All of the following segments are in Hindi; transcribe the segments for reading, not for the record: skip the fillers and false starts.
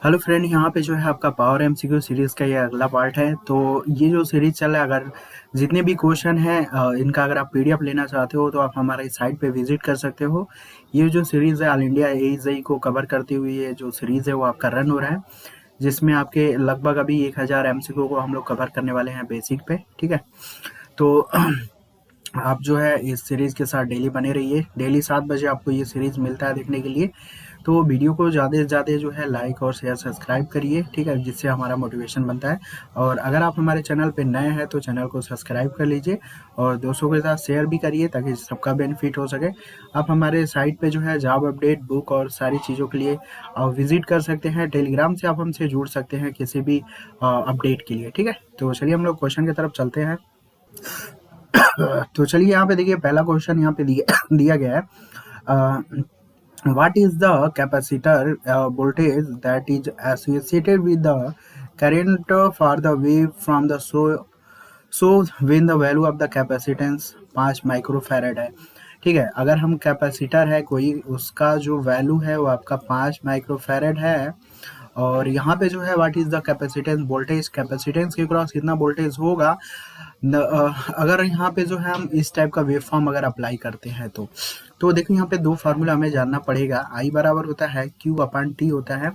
हेलो फ्रेंड, यहाँ पे जो है आपका पावर एमसीक्यू सीरीज़ का ये अगला पार्ट है। तो ये जो सीरीज़ चल रहा है, अगर जितने भी क्वेश्चन हैं इनका अगर आप पीडीएफ लेना चाहते हो तो आप हमारे साइट पे विजिट कर सकते हो। ये जो सीरीज़ है ऑल इंडिया एजेई को कवर करती हुई ये जो सीरीज़ है वो आपका रन हो रहा है, जिसमें आपके लगभग अभी 1000 एमसीक्यू को हम लोग कवर करने वाले हैं बेसिक पे। ठीक है, तो आप जो है इस सीरीज़ के साथ डेली बने रहिए। डेली 7 बजे आपको ये सीरीज़ मिलता है देखने के लिए। तो वीडियो को ज़्यादा से ज़्यादा जो है लाइक और शेयर सब्सक्राइब करिए, ठीक है, जिससे हमारा मोटिवेशन बनता है। और अगर आप हमारे चैनल पे नए हैं तो चैनल को सब्सक्राइब कर लीजिए और दोस्तों के साथ शेयर भी करिए ताकि सबका बेनिफिट हो सके। आप हमारे साइट पे जो है जॉब अपडेट, बुक और सारी चीज़ों के लिए विजिट कर सकते हैं। टेलीग्राम से आप हमसे जुड़ सकते हैं किसी भी अपडेट के लिए। ठीक है, तो चलिए हम लोग क्वेश्चन की तरफ चलते हैं। तो चलिए यहाँ पे देखिए, पहला क्वेश्चन यहाँ पे दिया गया है। What is the capacitor voltage that is associated with the current for the wave from the source when the value of the capacitance 5 microfarad है। ठीक है, अगर हम कैपेसिटर है कोई, उसका जो वैल्यू है वो आपका 5 माइक्रोफैरड है। और यहाँ पे जो है what is the capacitance voltage, capacitance के क्रॉस कितना वोल्टेज होगा। अगर यहाँ पे जो है हम इस टाइप का वेव फॉर्म अगर अप्लाई करते हैं तो देखो यहाँ पे दो फार्मूला हमें जानना पड़ेगा। आई बराबर होता है क्यू अपान टी होता है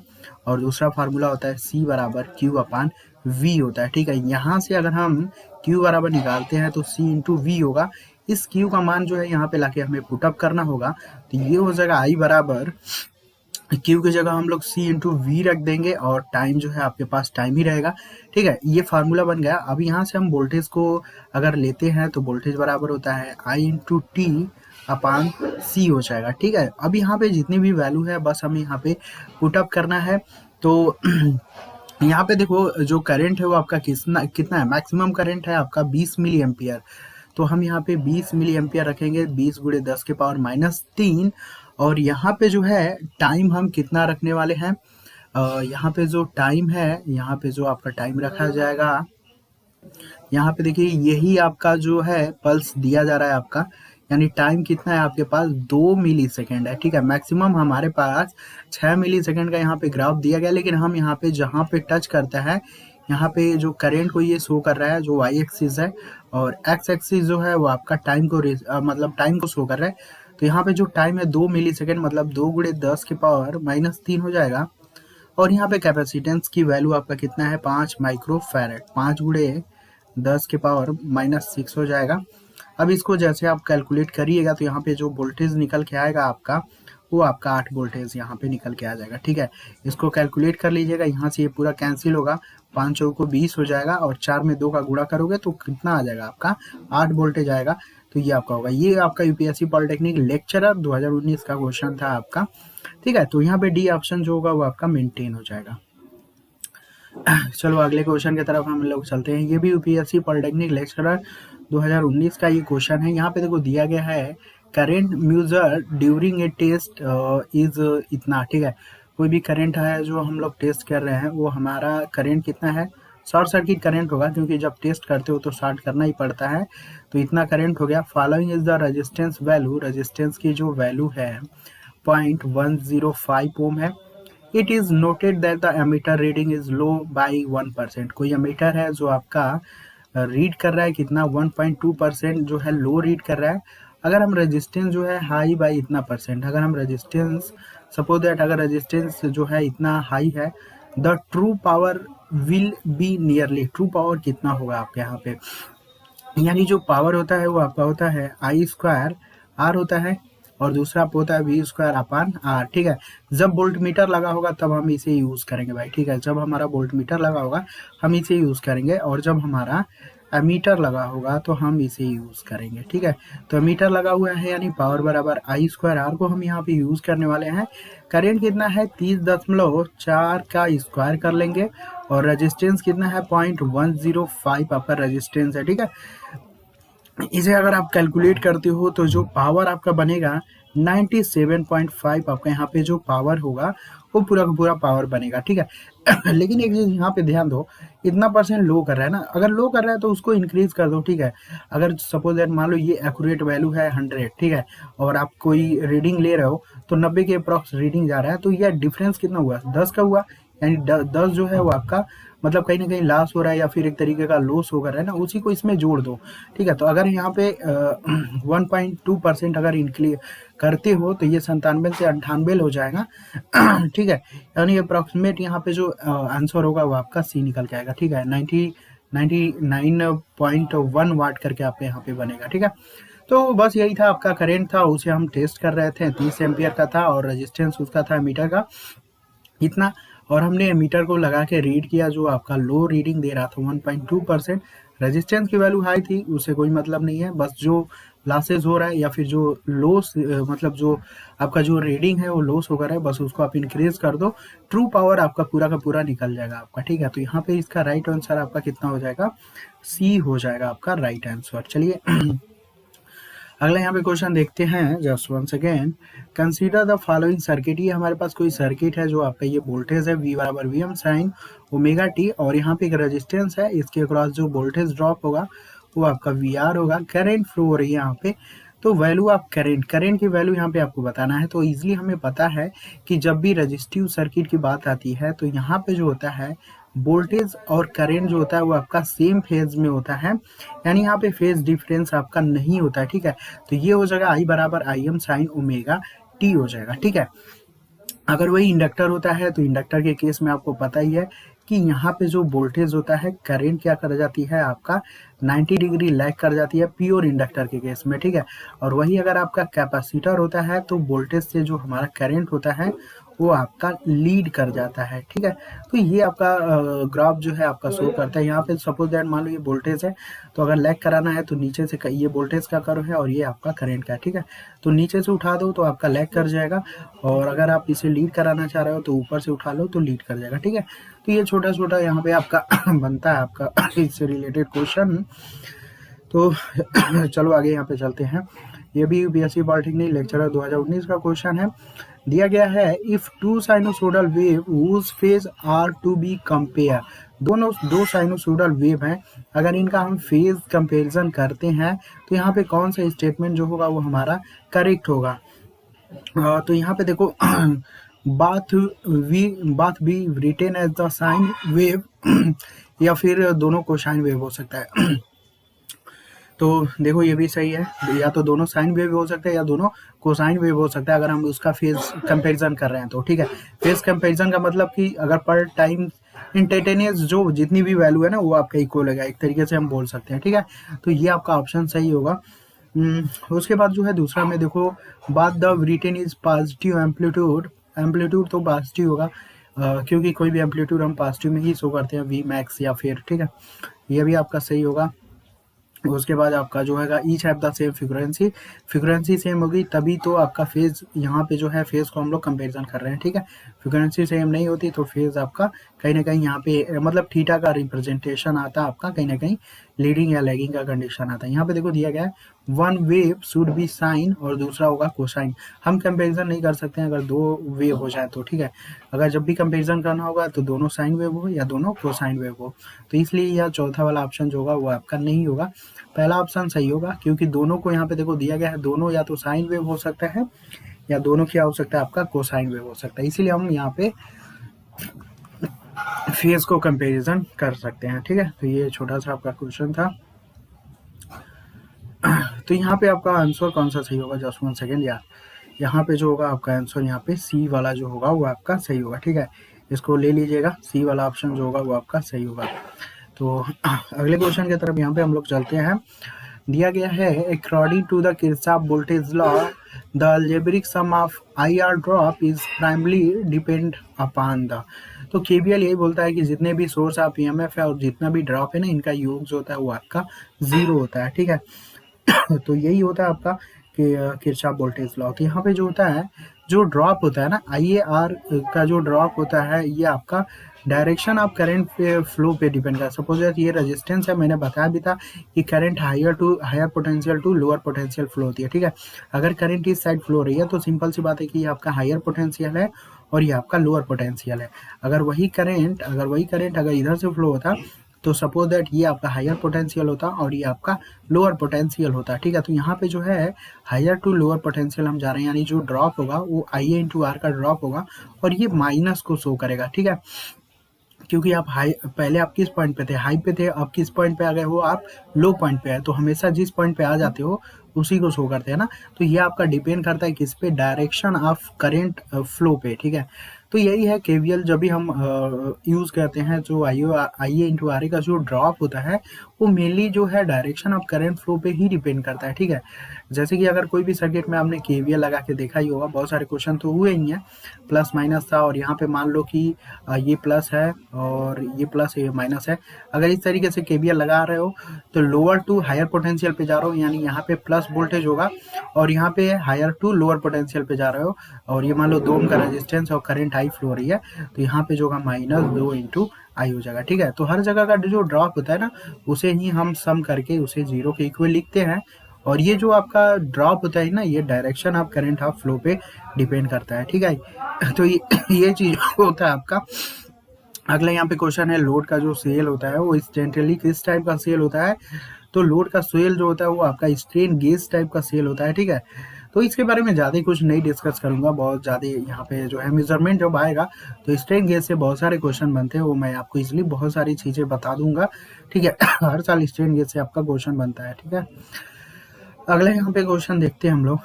और दूसरा फार्मूला होता है सी बराबर क्यू अपान वी होता है। ठीक है, यहाँ से अगर हम क्यू बराबर निकालते हैं तो सी इंटू वी होगा। इस क्यू का मान जो है यहाँ पे लाके हमें पुटअप करना होगा, तो ये हो जाएगा आई बराबर क्यू की जगह हम लोग सी इंटू वी रख देंगे और टाइम जो है आपके पास टाइम ही रहेगा। ठीक है, ये फार्मूला बन गया। अब यहाँ से हम वोल्टेज को अगर लेते हैं तो वोल्टेज बराबर होता है आई इंटू टी अपान सी हो जाएगा। ठीक है, अब यहाँ पे जितनी भी वैल्यू है बस हमें यहाँ पे पुटअप करना है। तो यहाँ पे देखो जो करंट है वो आपका कितना है, मैक्सिमम करंट है आपका 20 मिली एम्पियर। तो हम यहाँ पे 20 मिली एम्पियर रखेंगे, 20 गुणे 10 के पावर -3। और यहाँ पे जो है टाइम हम कितना रखने वाले हैं, यहाँ पे जो टाइम है, यहाँ पे जो आपका टाइम रखा जाएगा, यहाँ पे देखिए यही आपका जो है पल्स दिया जा रहा है आपका, यानी टाइम कितना है आपके पास 2 मिली सेकेंड है। ठीक है, मैक्सिमम हमारे पास 6 मिली सेकेंड का यहाँ पे ग्राफ दिया गया, लेकिन हम यहाँ पे जहाँ पे टच करता है यहाँ पे जो करंट को ये शो कर रहा है जो वाई एक्सिस है, और एक्स एक्सिस जो है वो आपका टाइम को मतलब टाइम को शो कर रहा है। तो यहाँ पे जो टाइम है 2 मिली सेकेंड, मतलब 2 गुणे 10 के पावर -3 हो जाएगा। और यहाँ पे कैपेसिटेंस की वैल्यू आपका कितना है 5 माइक्रोफैरड, 5 गुणे 10 के पावर -6 हो जाएगा। अब इसको जैसे आप कैलकुलेट करिएगा तो यहाँ पे जो वोल्टेज निकल के आएगा आपका, वो आपका 8 वोल्टेज यहाँ पे निकल के आ जाएगा। ठीक है, इसको कैलकुलेट कर लीजिएगा, यहाँ से ये पूरा कैंसिल होगा, 5 चौको 20 हो जाएगा और 4 में 2 का गुणा करोगे तो कितना आ जाएगा आपका 8 वोल्टेज आएगा। तो ये आपका होगा, ये आपका यूपीएससी पॉलिटेक्निक लेक्चरर 2019 का क्वेश्चन था आपका। ठीक है, तो यहाँ पे डी ऑप्शन जो होगा वो आपका मेंटेन हो जाएगा। चलो अगले क्वेश्चन की तरफ हम लोग चलते हैं। ये भी यूपीएससी पॉलिटेक्निक लेक्चरर 2019 का ये क्वेश्चन है। यहाँ पे देखो दिया गया है current measure during a test is इतना। ठीक है, कोई भी करंट है जो हम लोग टेस्ट कर रहे हैं वो हमारा करंट कितना है, शॉर्ट सर्किट करंट होगा, क्योंकि जब टेस्ट करते हो तो शॉर्ट करना ही पड़ता है। तो इतना करंट हो गया। Following is the resistance value, resistance की जो वैल्यू है 0.105 ओम है। It is noted that the ammeter reading is low by 1%। कोई एमीटर है जो आपका रीड कर रहा है कितना 1.2% जो है लो रीड कर रहा है। अगर हम रेजिस्टेंस जो है हाई बाई इतना परसेंट, अगर हम रेजिस्टेंस सपोज दैट अगर रेजिस्टेंस जो है इतना हाई है, the true power will be nearly, true power कितना होगा आपके यहाँ पे, यानी जो पावर होता है वो आपका होता है आई स्क्वायर आर होता है और दूसरा होता है वी स्क्वायर अपान आर। ठीक है, जब वोल्ट मीटर लगा होगा तब हम इसे यूज करेंगे भाई। ठीक है, जब हमारा वोल्ट मीटर लगा होगा हम इसे यूज करेंगे, और जब हमारा एमीटर लगा होगा तो हम इसे यूज करेंगे। ठीक है, तो एमीटर लगा हुआ है यानी पावर बराबर आई स्क्वायर आर को हम यहाँ पे यूज करने वाले हैं। करेंट कितना है 30.4 का स्क्वायर कर लेंगे, और रेजिस्टेंस कितना है 0.105 आपका रेजिस्टेंस है। ठीक है, इसे अगर आप कैलकुलेट करते हो तो जो पावर आपका बनेगा 97.5 आपका यहाँ पे जो पावर होगा वो पूरा का पूरा पावर बनेगा। ठीक है, लेकिन एक चीज यहाँ पे ध्यान दो, इतना परसेंट लो कर रहा है ना, अगर लो कर रहा है तो उसको इंक्रीज कर दो। ठीक है, अगर सपोज दैट मान लो ये एक्यूरेट वैल्यू है 100, ठीक है, और आप कोई रीडिंग ले रहे हो तो 90 के अप्रॉक्स रीडिंग जा रहा है, तो यह डिफरेंस कितना हुआ 10 का हुआ, यानी 10 जो है वो आपका मतलब कहीं ना कहीं लॉस हो रहा है या फिर एक तरीके का लॉस हो रहा है ना, उसी को इसमें जोड़ दो। ठीक है, तो अगर यहाँ पे 1.2% अगर इंक्रीज करते हो तो ये 97 से 98 हो जाएगा। ठीक है, यानी अप्रॉक्सीमेट यहाँ पे जो आंसर होगा वो आपका सी निकल के आएगा। ठीक है, 99.1 वाट करके आप यहाँ पे बनेगा। ठीक है, तो बस यही था आपका करेंट था, उसे हम टेस्ट कर रहे थे, 30 एम्पियर का था और रेजिस्टेंस उसका था मीटर का इतना। और हमने मीटर को लगा के रीड किया, जो आपका लो रीडिंग दे रहा था 1.2%। रेजिस्टेंस की वैल्यू हाई थी, उससे कोई मतलब नहीं है, बस जो लॉसेज हो रहा है या फिर जो लॉस मतलब जो आपका जो रीडिंग है वो लॉस हो रहा है, बस उसको आप इंक्रीज कर दो, ट्रू पावर आपका पूरा का पूरा निकल जाएगा आपका। ठीक है, तो यहाँ पे इसका राइट आंसर आपका कितना हो जाएगा, सी हो जाएगा आपका राइट आंसर। चलिए अगला यहाँ पे क्वेश्चन देखते हैं, just one second. Consider the following circuit. ये हमारे पास कोई सर्किट है, जो आपका ये वोल्टेज है V बराबर Vm साइन ओमेगा टी, और यहाँ पे एक रेजिस्टेंस है, इसके अक्रॉस जो वोल्टेज ड्रॉप होगा वो आपका VR होगा। करंट फ्लो हो रही है यहाँ पे, तो वैल्यू आप करंट की वैल्यू यहाँ पे आपको बताना है। तो इजीली हमें पता है कि जब भी रजिस्टिव सर्किट की बात आती है तो यहाँ पे जो होता है वोल्टेज और करंट जो होता है वो आपका सेम फेज में होता है, यानी यहाँ पे फेज डिफरेंस आपका नहीं होता है। ठीक है, तो ये हो जाएगा I बराबर Im साइन ओमेगा टी हो जाएगा। ठीक है, अगर वही इंडक्टर होता है तो इंडक्टर के केस में आपको पता ही है कि यहाँ पे जो वोल्टेज होता है करंट क्या कर जाती है आपका 90 डिग्री लैग कर जाती है प्योर इंडक्टर के केस में। ठीक है, और वही अगर आपका कैपेसिटर होता है तो वोल्टेज से जो हमारा करंट होता है वो आपका लीड कर जाता है। ठीक है, तो ये आपका ग्राफ जो है आपका शो करता है। यहाँ पे सपोज दैट मान लो ये वोल्टेज है, तो अगर लैग कराना है तो नीचे से ये वोल्टेज का कर्व है और ये आपका करंट का है। ठीक है, तो नीचे से उठा दो तो आपका लैग कर जाएगा, और अगर आप इसे लीड कराना चाह रहे हो तो ऊपर से उठा लो तो लीड कर जाएगा। ठीक है, तो ये छोटा छोटा यहाँ पे आपका बनता है आपका इससे रिलेटेड क्वेश्चन। तो चलो आगे यहाँ पे चलते हैं। ये भी यूपीएससी पॉलिटेक्निक लेक्चरर 2019 का क्वेश्चन है। दिया गया है, if two sinusoidal wave whose phase are to be compare. दोनों दो साइनोसोडल वेव हैं, अगर इनका हम फेज कंपेरिजन करते हैं तो यहाँ पे कौन सा स्टेटमेंट जो होगा वो हमारा करेक्ट होगा। तो यहाँ पे देखो both be written as the sine wave या फिर दोनों कोसाइन वेव हो सकता है। तो देखो ये भी सही है, या तो दोनों साइन वेव हो सकता है या दोनों कोसाइन वेव हो सकता है, अगर हम उसका फेज कंपैरिजन कर रहे हैं तो। ठीक है, फेज कंपैरिजन का मतलब कि अगर पर टाइम इंस्टेंटेनियस जो जितनी भी वैल्यू है ना वो आपका इक्वल होगा, एक तरीके से हम बोल सकते हैं। ठीक है, तो ये आपका ऑप्शन सही होगा। उसके बाद जो है दूसरा में देखो, both the written is positive amplitude. Amplitude तो पॉजिटिव होगा, क्योंकि कोई भी एम्पलीट्यूड हम पॉजिटिव में ही शो करते हैं, वी मैक्स या फिर। ठीक है, ये भी आपका सही होगा। उसके बाद आपका जो है each have the same frequency same होगी, तभी तो आपका फेज यहाँ पे जो है फेज को हम लोग कंपैरिजन कर रहे हैं। ठीक है, फ्रीक्वेंसी सेम नहीं होती तो फेज आपका कहीं ना कहीं यहाँ पे मतलब थीटा का रिप्रेजेंटेशन आता है आपका, कहीं ना कहीं लीडिंग या लैगिंग का कंडीशन आता है। यहाँ पे देखो दिया गया है, one wave should be sine और दूसरा होगा कोसाइन। हम कंपेरिजन नहीं कर सकते हैं अगर दो वेव हो जाए तो। ठीक है, अगर जब भी कंपेरिजन करना होगा तो दोनों साइन वेव हो या दोनों कोसाइन वेव हो, तो इसलिए यह चौथा वाला ऑप्शन जो होगा वो आपका नहीं होगा, पहला ऑप्शन सही होगा। क्योंकि दोनों को यहाँ पे देखो दिया गया है, दोनों या तो साइन वेव हो सकता है या दोनों क्या हो सकता है आपका कोसाइन वेव हो सकता है, इसीलिए हम यहाँ पे फेज को कंपैरिजन कर सकते हैं। ठीक है, तो ये छोटा सा आपका क्वेश्चन था। तो यहाँ पे आपका आंसर कौन सा सही होगा, जस्ट वन सेकेंड यार। यहाँ पे जो होगा आपका आंसर यहाँ पे सी वाला जो होगा वो आपका सही होगा। ठीक है, इसको ले लीजिएगा, सी वाला ऑप्शन जो होगा वो आपका सही होगा। तो अगले क्वेश्चन की तरफ यहाँ पे हम लोग चलते हैं। दिया गया है, according to the Kirchhoff voltage law the algebraic sum of IR drop is primarily depend upon the. तो KVL यही बोलता है कि जितने भी सोर्स ऑफ EMF है और जितना भी ड्रॉप है ना, इनका योग जो होता है वो आपका 0 होता है। ठीक है, तो यही होता है आपका कि किरचॉफ वोल्टेज लॉ। तो यहाँ पे जो होता है, जो ड्रॉप होता है ना IR का जो ड्रॉप होता है, ये आपका डायरेक्शन ऑफ करंट पे फ्लो पे डिपेंड करता है। सपोज ये रेजिस्टेंस है, मैंने बताया भी था कि current higher potential to lower potential flow होती है। ठीक है, अगर करंट इस साइड फ्लो रही है तो सिंपल सी बात है कि ये आपका हायर पोटेंशियल है और ये आपका लोअर पोटेंशियल है। अगर वही करंट अगर इधर से फ्लो होता तो सपोज दैट ये आपका हायर पोटेंशियल होता और ये आपका लोअर पोटेंशियल होता, ठीक है। तो यहाँ पे जो है हायर टू लोअर पोटेंशियल हम जा रहे हैं, यानी जो ड्रॉप होगा वो आई ए इंटू आर का ड्रॉप होगा और ये माइनस को शो करेगा, ठीक है। क्योंकि आप हाई, पहले आप किस पॉइंट पे थे, हाई पे थे, अब किस पॉइंट पे आ गए हो, आप लो पॉइंट पे आए। तो हमेशा जिस पॉइंट पे आ जाते हो उसी को शो करते हैं ना। तो ये आपका डिपेंड करता है किस पे, डायरेक्शन ऑफ करेंट फ्लो पे, ठीक है। तो यही है केवीएल जब भी हम यूज़ करते हैं, जो आई ए इंटू आर ए का जो ड्रॉप होता है वो मेनली जो है डायरेक्शन ऑफ करंट फ्लो पे ही डिपेंड करता है, ठीक है। जैसे कि अगर कोई भी सर्किट में आपने केवीएल लगा के देखा ही होगा, बहुत सारे क्वेश्चन तो हुए ही हैं, प्लस माइनस था और यहाँ पे मान लो कि ये प्लस है और ये प्लस है, ये माइनस है। अगर इस तरीके से केवीएल लगा रहे हो तो लोअर टू हायर पोटेंशियल पे जा रहे हो, यानी यहाँ पे प्लस वोल्टेज होगा और यहाँ पे हायर टू लोअर पोटेंशियल पे जा रहे हो और ये मान लो 2 ओम का रेजिस्टेंस और करंट आई फ्लो हो रही है, तो यहाँ पे जो होगा -2 इंटू आई हो जाएगा, ठीक है। तो हर जगह का जो ड्रॉप होता है ना, उसे ही हम सम करके उसे जीरो के इक्वल लिखते हैं और ये जो आपका ड्रॉप होता है ना, ये direction of current of flow पे डिपेंड करता है, ठीक है। तो ये चीज होता है आपका। अगला यहाँ पे क्वेश्चन है, लोड का जो सेल होता है वो इंस्टेंटली किस टाइप का सेल होता है। तो लोड का सेल जो होता है वो आपका स्ट्रेन गेज टाइप का सेल होता है, ठीक है। तो इसके बारे में ज़्यादा कुछ नहीं डिस्कस करूंगा, बहुत ज़्यादा यहाँ पे जो है मेजरमेंट जब आएगा तो स्ट्रेन गेज से बहुत सारे क्वेश्चन बनते हैं, वो मैं आपको इसलिए बहुत सारी चीज़ें बता दूंगा, ठीक है। हर साल स्ट्रेन गेज से आपका क्वेश्चन बनता है, ठीक है। अगला यहाँ पे क्वेश्चन देखते हैं हम लोग।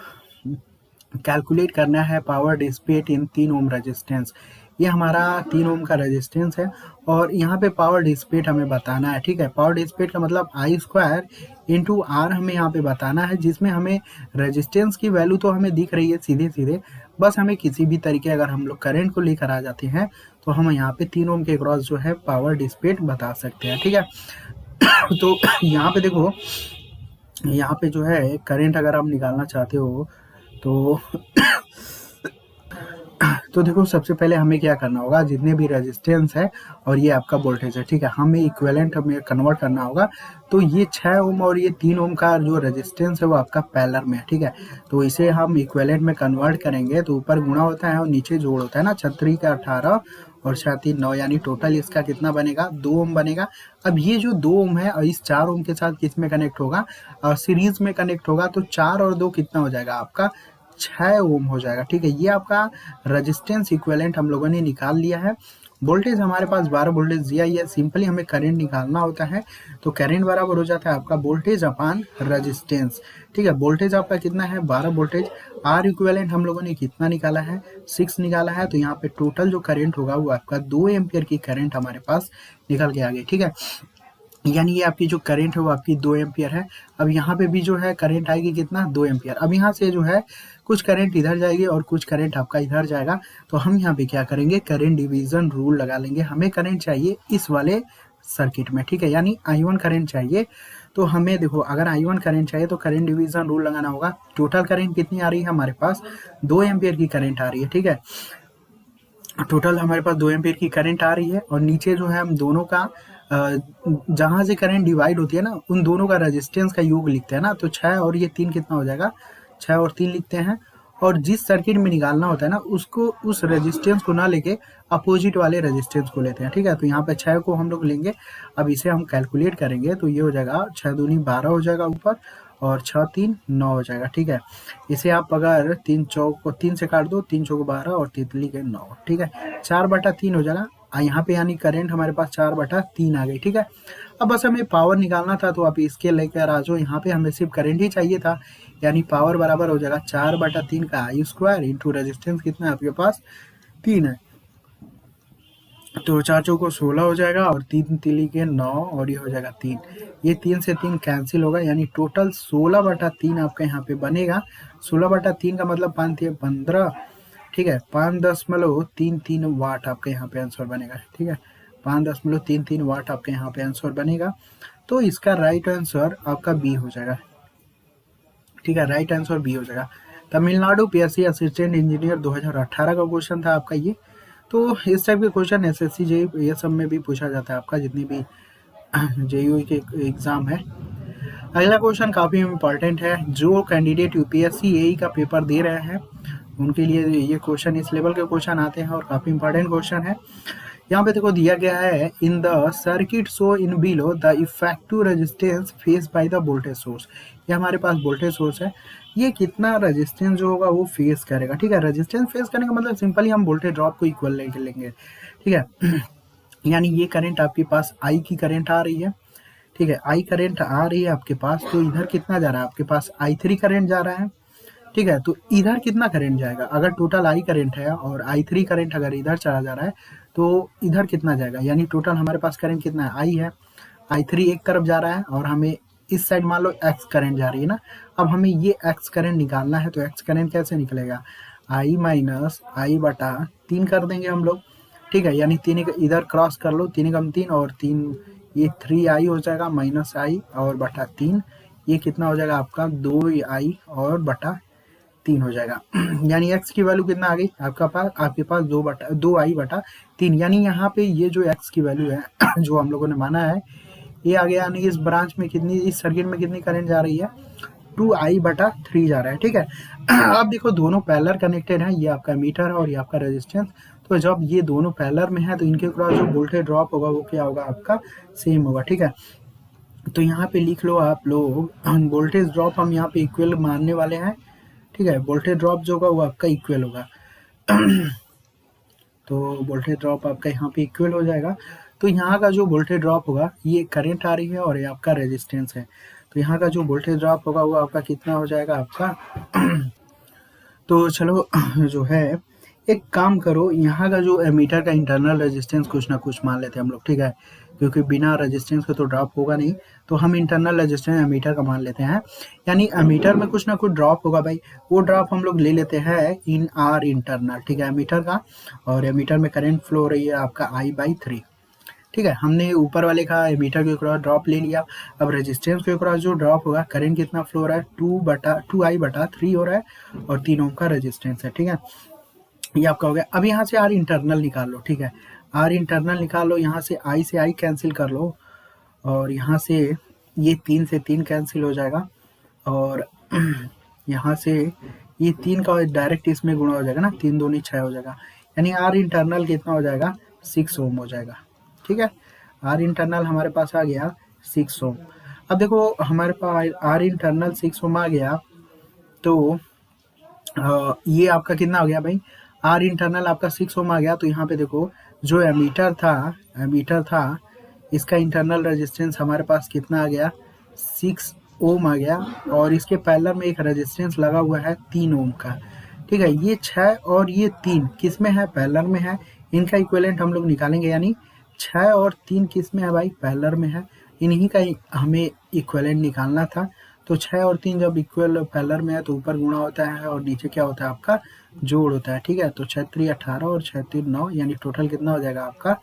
कैलकुलेट करना है पावर डिसिपेट इन 3 ओम रेजिस्टेंस। ये हमारा 3 ओम का रेजिस्टेंस है और यहाँ पे पावर डिसिपेट हमें बताना है, ठीक है। पावर डिसिपेट का मतलब आई स्क्वायर इंटू आर हमें यहाँ पे बताना है, जिसमें हमें रेजिस्टेंस की वैल्यू तो हमें दिख रही है सीधे सीधे, बस हमें किसी भी तरीके अगर हम लोग करंट को लेकर आ जाते हैं तो हम यहाँ पे 3 ओम के क्रॉस जो है पावर डिसिपेट बता सकते हैं, ठीक है। तो यहाँ पे देखो, यहाँ पे जो है करंट अगर आप निकालना चाहते हो तो तो देखो सबसे पहले हमें क्या करना होगा, जितने भी रेजिस्टेंस है और ये आपका वोल्टेज है, ठीक है, हमें इक्विवेलेंट में कन्वर्ट करना होगा। तो ये 6 ओम और ये 3 ओम का जो रेजिस्टेंस है वो आपका पैरेलल में है, ठीक है। तो इसे हम इक्विवेलेंट में कन्वर्ट करेंगे तो ऊपर गुणा होता है और नीचे जोड़ होता है ना, 36 का 18 और 37 9, यानी टोटल इसका कितना बनेगा, 2 ओम बनेगा। अब ये जो 2 ओम है और इस 4 ओम के साथ किस में कनेक्ट होगा, और सीरीज में कनेक्ट होगा, तो 4 और 2 कितना हो जाएगा आपका, 6 ओम हो जाएगा, ठीक है। ये आपका रेजिस्टेंस इक्विवेलेंट हम लोगों ने निकाल लिया है। वोल्टेज हमारे पास 12 वोल्टेज दिया ही है, सिंपली हमें करंट निकालना होता है। तो करंट बराबर हो जाता है आपका वोल्टेज अपान रेजिस्टेंस, ठीक है। वोल्टेज आपका कितना है, 12 वोल्टेज। आर इक्विवेलेंट हम लोगों ने कितना निकाला है, 6 निकाला है। तो यहाँ पे टोटल जो करंट होगा वो आपका 2 एम्पियर की करंट हमारे पास निकल के आ गई, ठीक है। यानी ये आपकी जो करंट है वो आपकी 2 एम्पियर है। अब यहाँ पे भी जो है करंट आएगी कितना, 2 एम्पियर। अब यहाँ से जो है कुछ करंट इधर जाएगी और कुछ करंट आपका इधर जाएगा। तो हम यहाँ पे क्या करेंगे, करंट डिवीजन रूल लगा लेंगे। हमें करंट चाहिए इस वाले सर्किट में, ठीक है, यानी I1 करंट चाहिए। तो हमें देखो, अगर I1 करंट चाहिए तो करंट डिवीजन रूल लगाना होगा। टोटल करंट कितनी आ रही है हमारे पास, 2 एम्पियर की करंट आ रही है, ठीक है। टोटल हमारे पास 2 एम्पियर की करंट आ रही है और नीचे जो है हम दोनों का जहां से करंट डिवाइड होती है ना, उन दोनों का रेजिस्टेंस का योग लिखते हैं ना। तो 6 और ये 3 कितना हो जाएगा, 6 और 3 लिखते हैं। और जिस सर्किट में निकालना होता है ना, उसको उस रेजिस्टेंस को ना लेके अपोजिट वाले रेजिस्टेंस को लेते हैं, ठीक है। तो यहाँ पे 6 को हम लोग लेंगे। अब इसे हम कैलकुलेट करेंगे तो ये हो जाएगा 6 दूनी 12 हो जाएगा ऊपर और 6 3 9 हो जाएगा, ठीक है। इसे आप अगर 3 चौक को 3 से काट दो, 3 चौक 12 और तितली के 9, ठीक है। 4/3 हो जाएगा। यहाँ पे यानी करंट हमारे पास 4/3 आ गई, ठीक है। अब बस हमें पावर निकालना था तो आप इसके लेकर आ जाओ, यहाँ पे हमें सिर्फ करंट ही चाहिए था। यानी पावर बराबर हो जाएगा 4/3 का आई स्क्वायर इंटू रेजिस्टेंस कितना है आपके पास, 3 है। तो 4 चौको 16 हो जाएगा और 3 तिली के 9 और ये हो जाएगा 3। ये 3 से 3 कैंसिल होगा, यानी टोटल 16/3 आपका यहाँ पे बनेगा। 16/3 का मतलब 5 3 15, ठीक है। 5.33 वाट आपका यहाँ पे आंसर बनेगा, ठीक है। 5.33 वाट आपके यहाँ पे आंसर बनेगा। तो इसका राइट आंसर आपका बी हो जाएगा, ठीक है। राइट आंसर बी हो जाएगा। तमिलनाडु पीएससी असिस्टेंट इंजीनियर 2018 का क्वेश्चन था आपका ये। तो इस टाइप के क्वेश्चन एसएससी जेईई ये सब में भी पूछा जाता है आपका, जितनी भी जेईई के एग्जाम है। अगला क्वेश्चन काफी इम्पोर्टेंट है। जो कैंडिडेट यूपीएससी एई का पेपर दे रहे हैं उनके लिए ये क्वेश्चन इस लेवल के क्वेश्चन आते हैं और काफ़ी इंपॉर्टेंट क्वेश्चन है। यहाँ पे देखो दिया गया है इन the circuit show in below the effective resistance face by the voltage source. ये हमारे पास वोल्टेज सोर्स है, ये कितना रेजिस्टेंस जो होगा वो फेस करेगा। ठीक है, रेजिस्टेंस फेस करने का मतलब सिंपली हम वोल्टेज ड्रॉप को इक्वल लेके लेंगे। ठीक है यानी ये करंट आपके पास आई की करंट आ रही है। ठीक है, आई करंट आ रही है आपके पास, तो इधर कितना जा रहा है आपके पास I3 करंट जा रहा है। ठीक है, तो इधर कितना करंट जाएगा, अगर टोटल आई करंट है और I3 करंट अगर इधर चला जा रहा है तो इधर कितना जाएगा, यानी टोटल हमारे पास करंट कितना है, आई है, I3 एक तरफ जा रहा है और हमें इस साइड मान लो एक्स करंट जा रही है ना। अब हमें ये एक्स करंट निकालना है, तो एक्स करंट कैसे निकलेगा, आई माइनस आई बटा 3 कर देंगे हम लोग। ठीक है, यानी 3 इधर क्रॉस कर लो, 3 कम 3 और 3 ये 3i हो जाएगा माइनस आई और बटा 3, ये कितना हो जाएगा आपका 2i और बटा 3 हो जाएगा। यानी x की वैल्यू कितना आ गई आपके पास 2i/3, यानी यहाँ पे ये जो x की वैल्यू है जो हम लोगों ने माना है ये आ गया, यानी इस ब्रांच में कितनी, इस सर्किट में कितनी करंट जा रही है, 2i/3 जा रहा है। ठीक है अब देखो दोनों पैरेलल कनेक्टेड है, ये आपका मीटर है और ये आपका रेजिस्टेंस, तो जब ये दोनों पैरेलल में है तो इनके क्रॉस जो वोल्टेज ड्रॉप होगा वो क्या होगा आपका सेम होगा। ठीक है, तो यहाँ पे लिख लो आप लोग वोल्टेज ड्रॉप हम यहाँ पे इक्वल मानने वाले हैं। ठीक है, वोल्टेज ड्रॉप जो होगा वो आपका इक्वल होगा तो वोल्टेज ड्रॉप आपका यहाँ पे इक्वल हो जाएगा। तो यहाँ का जो वोल्टेज ड्रॉप होगा, ये करंट आ रही है और ये आपका रेजिस्टेंस है, तो यहाँ का जो वोल्टेज ड्रॉप होगा वो आपका कितना हो जाएगा आपका तो चलो जो है एक काम करो, यहाँ का जो एमीटर का इंटरनल रेजिस्टेंस कुछ ना कुछ मान लेते हैं हम लोग। ठीक है, क्योंकि बिना रेजिस्टेंस के तो ड्रॉप होगा नहीं, तो हम इंटरनल रेजिस्टेंस एमीटर का मान लेते हैं, यानी एमीटर में कुछ ना कुछ ड्रॉप होगा भाई, वो ड्रॉप हम लोग ले लेते हैं इन आर इंटरनल। ठीक है, एमीटर का, और एमीटर में करंट फ्लो हो रही है आपका I/3। ठीक है, हमने ऊपर वाले का एमीटर के क्रॉस ड्रॉप ले लिया, अब रेजिस्टेंस के क्रॉस जो ड्रॉप होगा करंट कितना फ्लो हो रहा है, 2i/3 हो रहा है और 3 ओम का रेजिस्टेंस है। ठीक है, ये आपका हो गया। अब यहाँ से आर इंटरनल निकाल लो। ठीक है, आर इंटरनल निकाल लो, यहाँ से आई कैंसिल कर लो और यहाँ से ये 3 से 3 कैंसिल हो जाएगा और यहाँ से ये 3 का डायरेक्ट इसमें गुणा हो जाएगा ना, 3 दूनी 6 हो जाएगा, यानी आर इंटरनल कितना हो जाएगा 6 ओम हो जाएगा। ठीक है, आर इंटरनल हमारे पास आ गया 6 ओम। अब देखो हमारे पास आर इंटरनल 6 ओम आ गया, तो ये आपका कितना हो गया भाई, आर इंटरनल आपका 6 ओम आ गया। तो यहाँ पे देखो जो एमीटर था इसका इंटरनल रेजिस्टेंस हमारे पास कितना आ गया, 6 ओम आ गया, और इसके पैरेलल में एक रेजिस्टेंस लगा हुआ है 3 ओम का। ठीक है, ये 6 और ये 3 किस में है, पैरेलल में है, इनका इक्विवेलेंट हम लोग निकालेंगे, यानी 6 और 3 किस में है भाई, पैरेलल में है, इन्हीं का हमें इक्विवेलेंट निकालना था। तो 6 और 3 जब इक्वल पैरेलल में है तो ऊपर गुणा होता है और नीचे क्या होता है आपका जोड़ होता है। ठीक है, तो 6 3 18 और 6 3 9, यानी टोटल कितना हो जाएगा आपका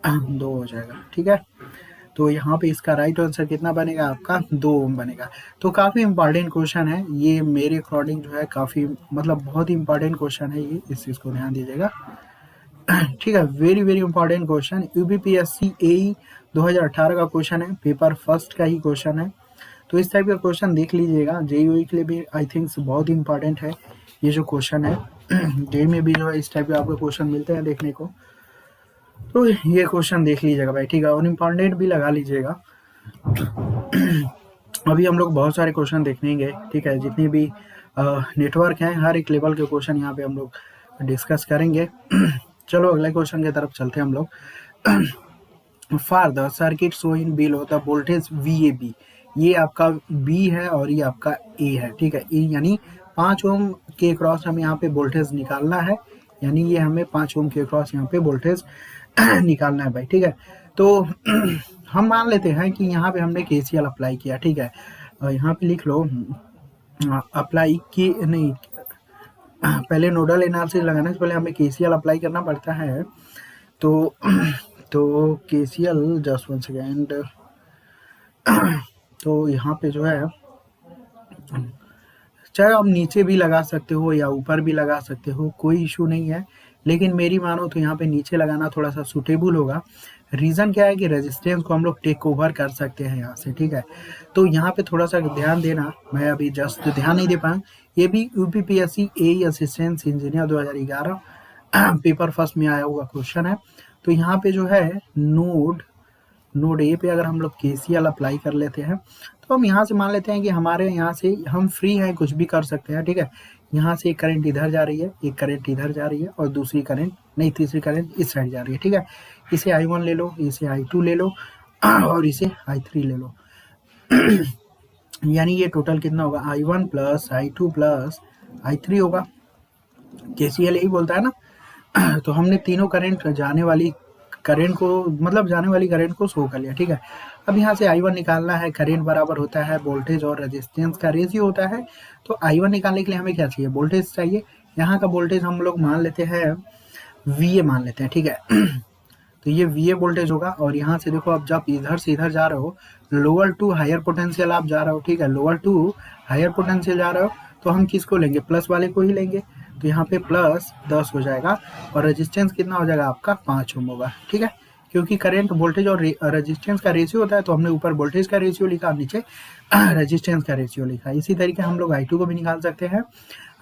2 हो जाएगा। ठीक है, तो यहाँ पे इसका राइट आंसर कितना बनेगा आपका 2 ओम बनेगा। तो काफ़ी इंपॉर्टेंट क्वेश्चन है ये, मेरे अकॉर्डिंग जो है काफ़ी मतलब बहुत ही इंपॉर्टेंट क्वेश्चन है ये, इस चीज़ को ध्यान दीजिएगा। ठीक है, very very important question, UPPSC AE 2018 का क्वेश्चन है, पेपर फर्स्ट का ही क्वेश्चन है, तो इस टाइप का क्वेश्चन देख लीजिएगा। जेईई के लिए भी आई थिंक बहुत इंपॉर्टेंट है ये जो क्वेश्चन है। जेईई में भी जो है इस टाइप के आपको क्वेश्चन मिलते हैं देखने को, तो ये क्वेश्चन देख लीजिएगा भाई। ठीक है, और इम्पॉर्टेंट भी लगा लीजिएगा। अभी हम लोग बहुत सारे क्वेश्चन देखनेंगे। ठीक है, जितने भी नेटवर्क हैं हर एक लेवल के क्वेश्चन यहाँ पे हम लोग डिस्कस करेंगे। चलो अगले क्वेश्चन की तरफ चलते हैं हम लोग। For the circuit showing below the voltage VAB, ये आपका B है और ये आपका A है। ठीक है, E यानी 5 ओम के क्रॉस हमें यहाँ पे वोल्टेज निकालना है, यानी ये हमें 5 ओम के क्रॉस यहाँ पे वोल्टेज निकालना है भाई। ठीक है, तो हम मान लेते हैं कि यहाँ पे हमने KCL अप्लाई किया। ठीक है, यहाँ पे लिख लो अप्लाई की नहीं, पहले नोडल एनालिसिस लगाने से पहले हमें KCL अप्लाई करना पड़ता है। तो KCL जस्ट 1 सेकेंड, तो यहाँ पे जो है चाहे आप नीचे भी लगा सकते हो या ऊपर भी लगा सकते हो, कोई इशू नहीं है, लेकिन मेरी मानो तो यहाँ पे नीचे लगाना थोड़ा सा सूटेबल होगा। रीज़न क्या है कि रेजिस्टेंस को हम लोग टेक ओवर कर सकते हैं यहाँ से। ठीक है, तो यहाँ पे थोड़ा सा ध्यान देना, मैं अभी जस्ट ध्यान नहीं दे पाया, ये भी यूपीपीएससी एई असिस्टेंट इंजीनियर 2011 पेपर फर्स्ट में आया हुआ क्वेश्चन है। तो यहाँ पे जो है नोड ए पे अगर हम लोग केसीएल अप्लाई कर लेते हैं तो हम यहाँ से मान लेते हैं कि हमारे यहाँ से हम फ्री हैं, कुछ भी कर सकते हैं, ठीक है। यहाँ से एक करंट इधर जा रही है, एक करंट इधर जा रही है और दूसरी करंट नहीं, तीसरी करंट इस साइड जा रही है, ठीक है। इसे I1 ले लो, इसे I2 ले लो और इसे I3 ले लो। यानी ये टोटल कितना होगा, I1 plus I2 plus I3 होगा। केसीएल यही बोलता है ना। तो हमने तीनों करंट जाने वाली करंट को शो कर लिया, ठीक है। अब यहाँ से I1 निकालना है, करंट बराबर होता है वोल्टेज और रेजिस्टेंस का रेशियो होता है। तो I1 निकालने के लिए हमें क्या चाहिए, वोल्टेज चाहिए। यहाँ का वोल्टेज हम लोग मान लेते हैं VA मान लेते हैं, ठीक है। तो ये VA वोल्टेज होगा और यहाँ से देखो अब जब इधर से इधर जा रहे हो, लोअर टू हायर पोटेंशियल आप जा रहे हो, ठीक है। लोअर टू हायर पोटेंशियल जा रहे हो तो हम किसको लेंगे, प्लस वाले को ही लेंगे। तो यहाँ पे प्लस 10 हो जाएगा और रेजिस्टेंस कितना हो जाएगा आपका 5 ओम होगा, ठीक है। क्योंकि करंट वोल्टेज और रेजिस्टेंस का रेशियो होता है तो हमने ऊपर वोल्टेज का रेशियो लिखा, नीचे रेजिस्टेंस का रेशियो लिखा। इसी तरीके हम लोग I2 को भी निकाल सकते हैं।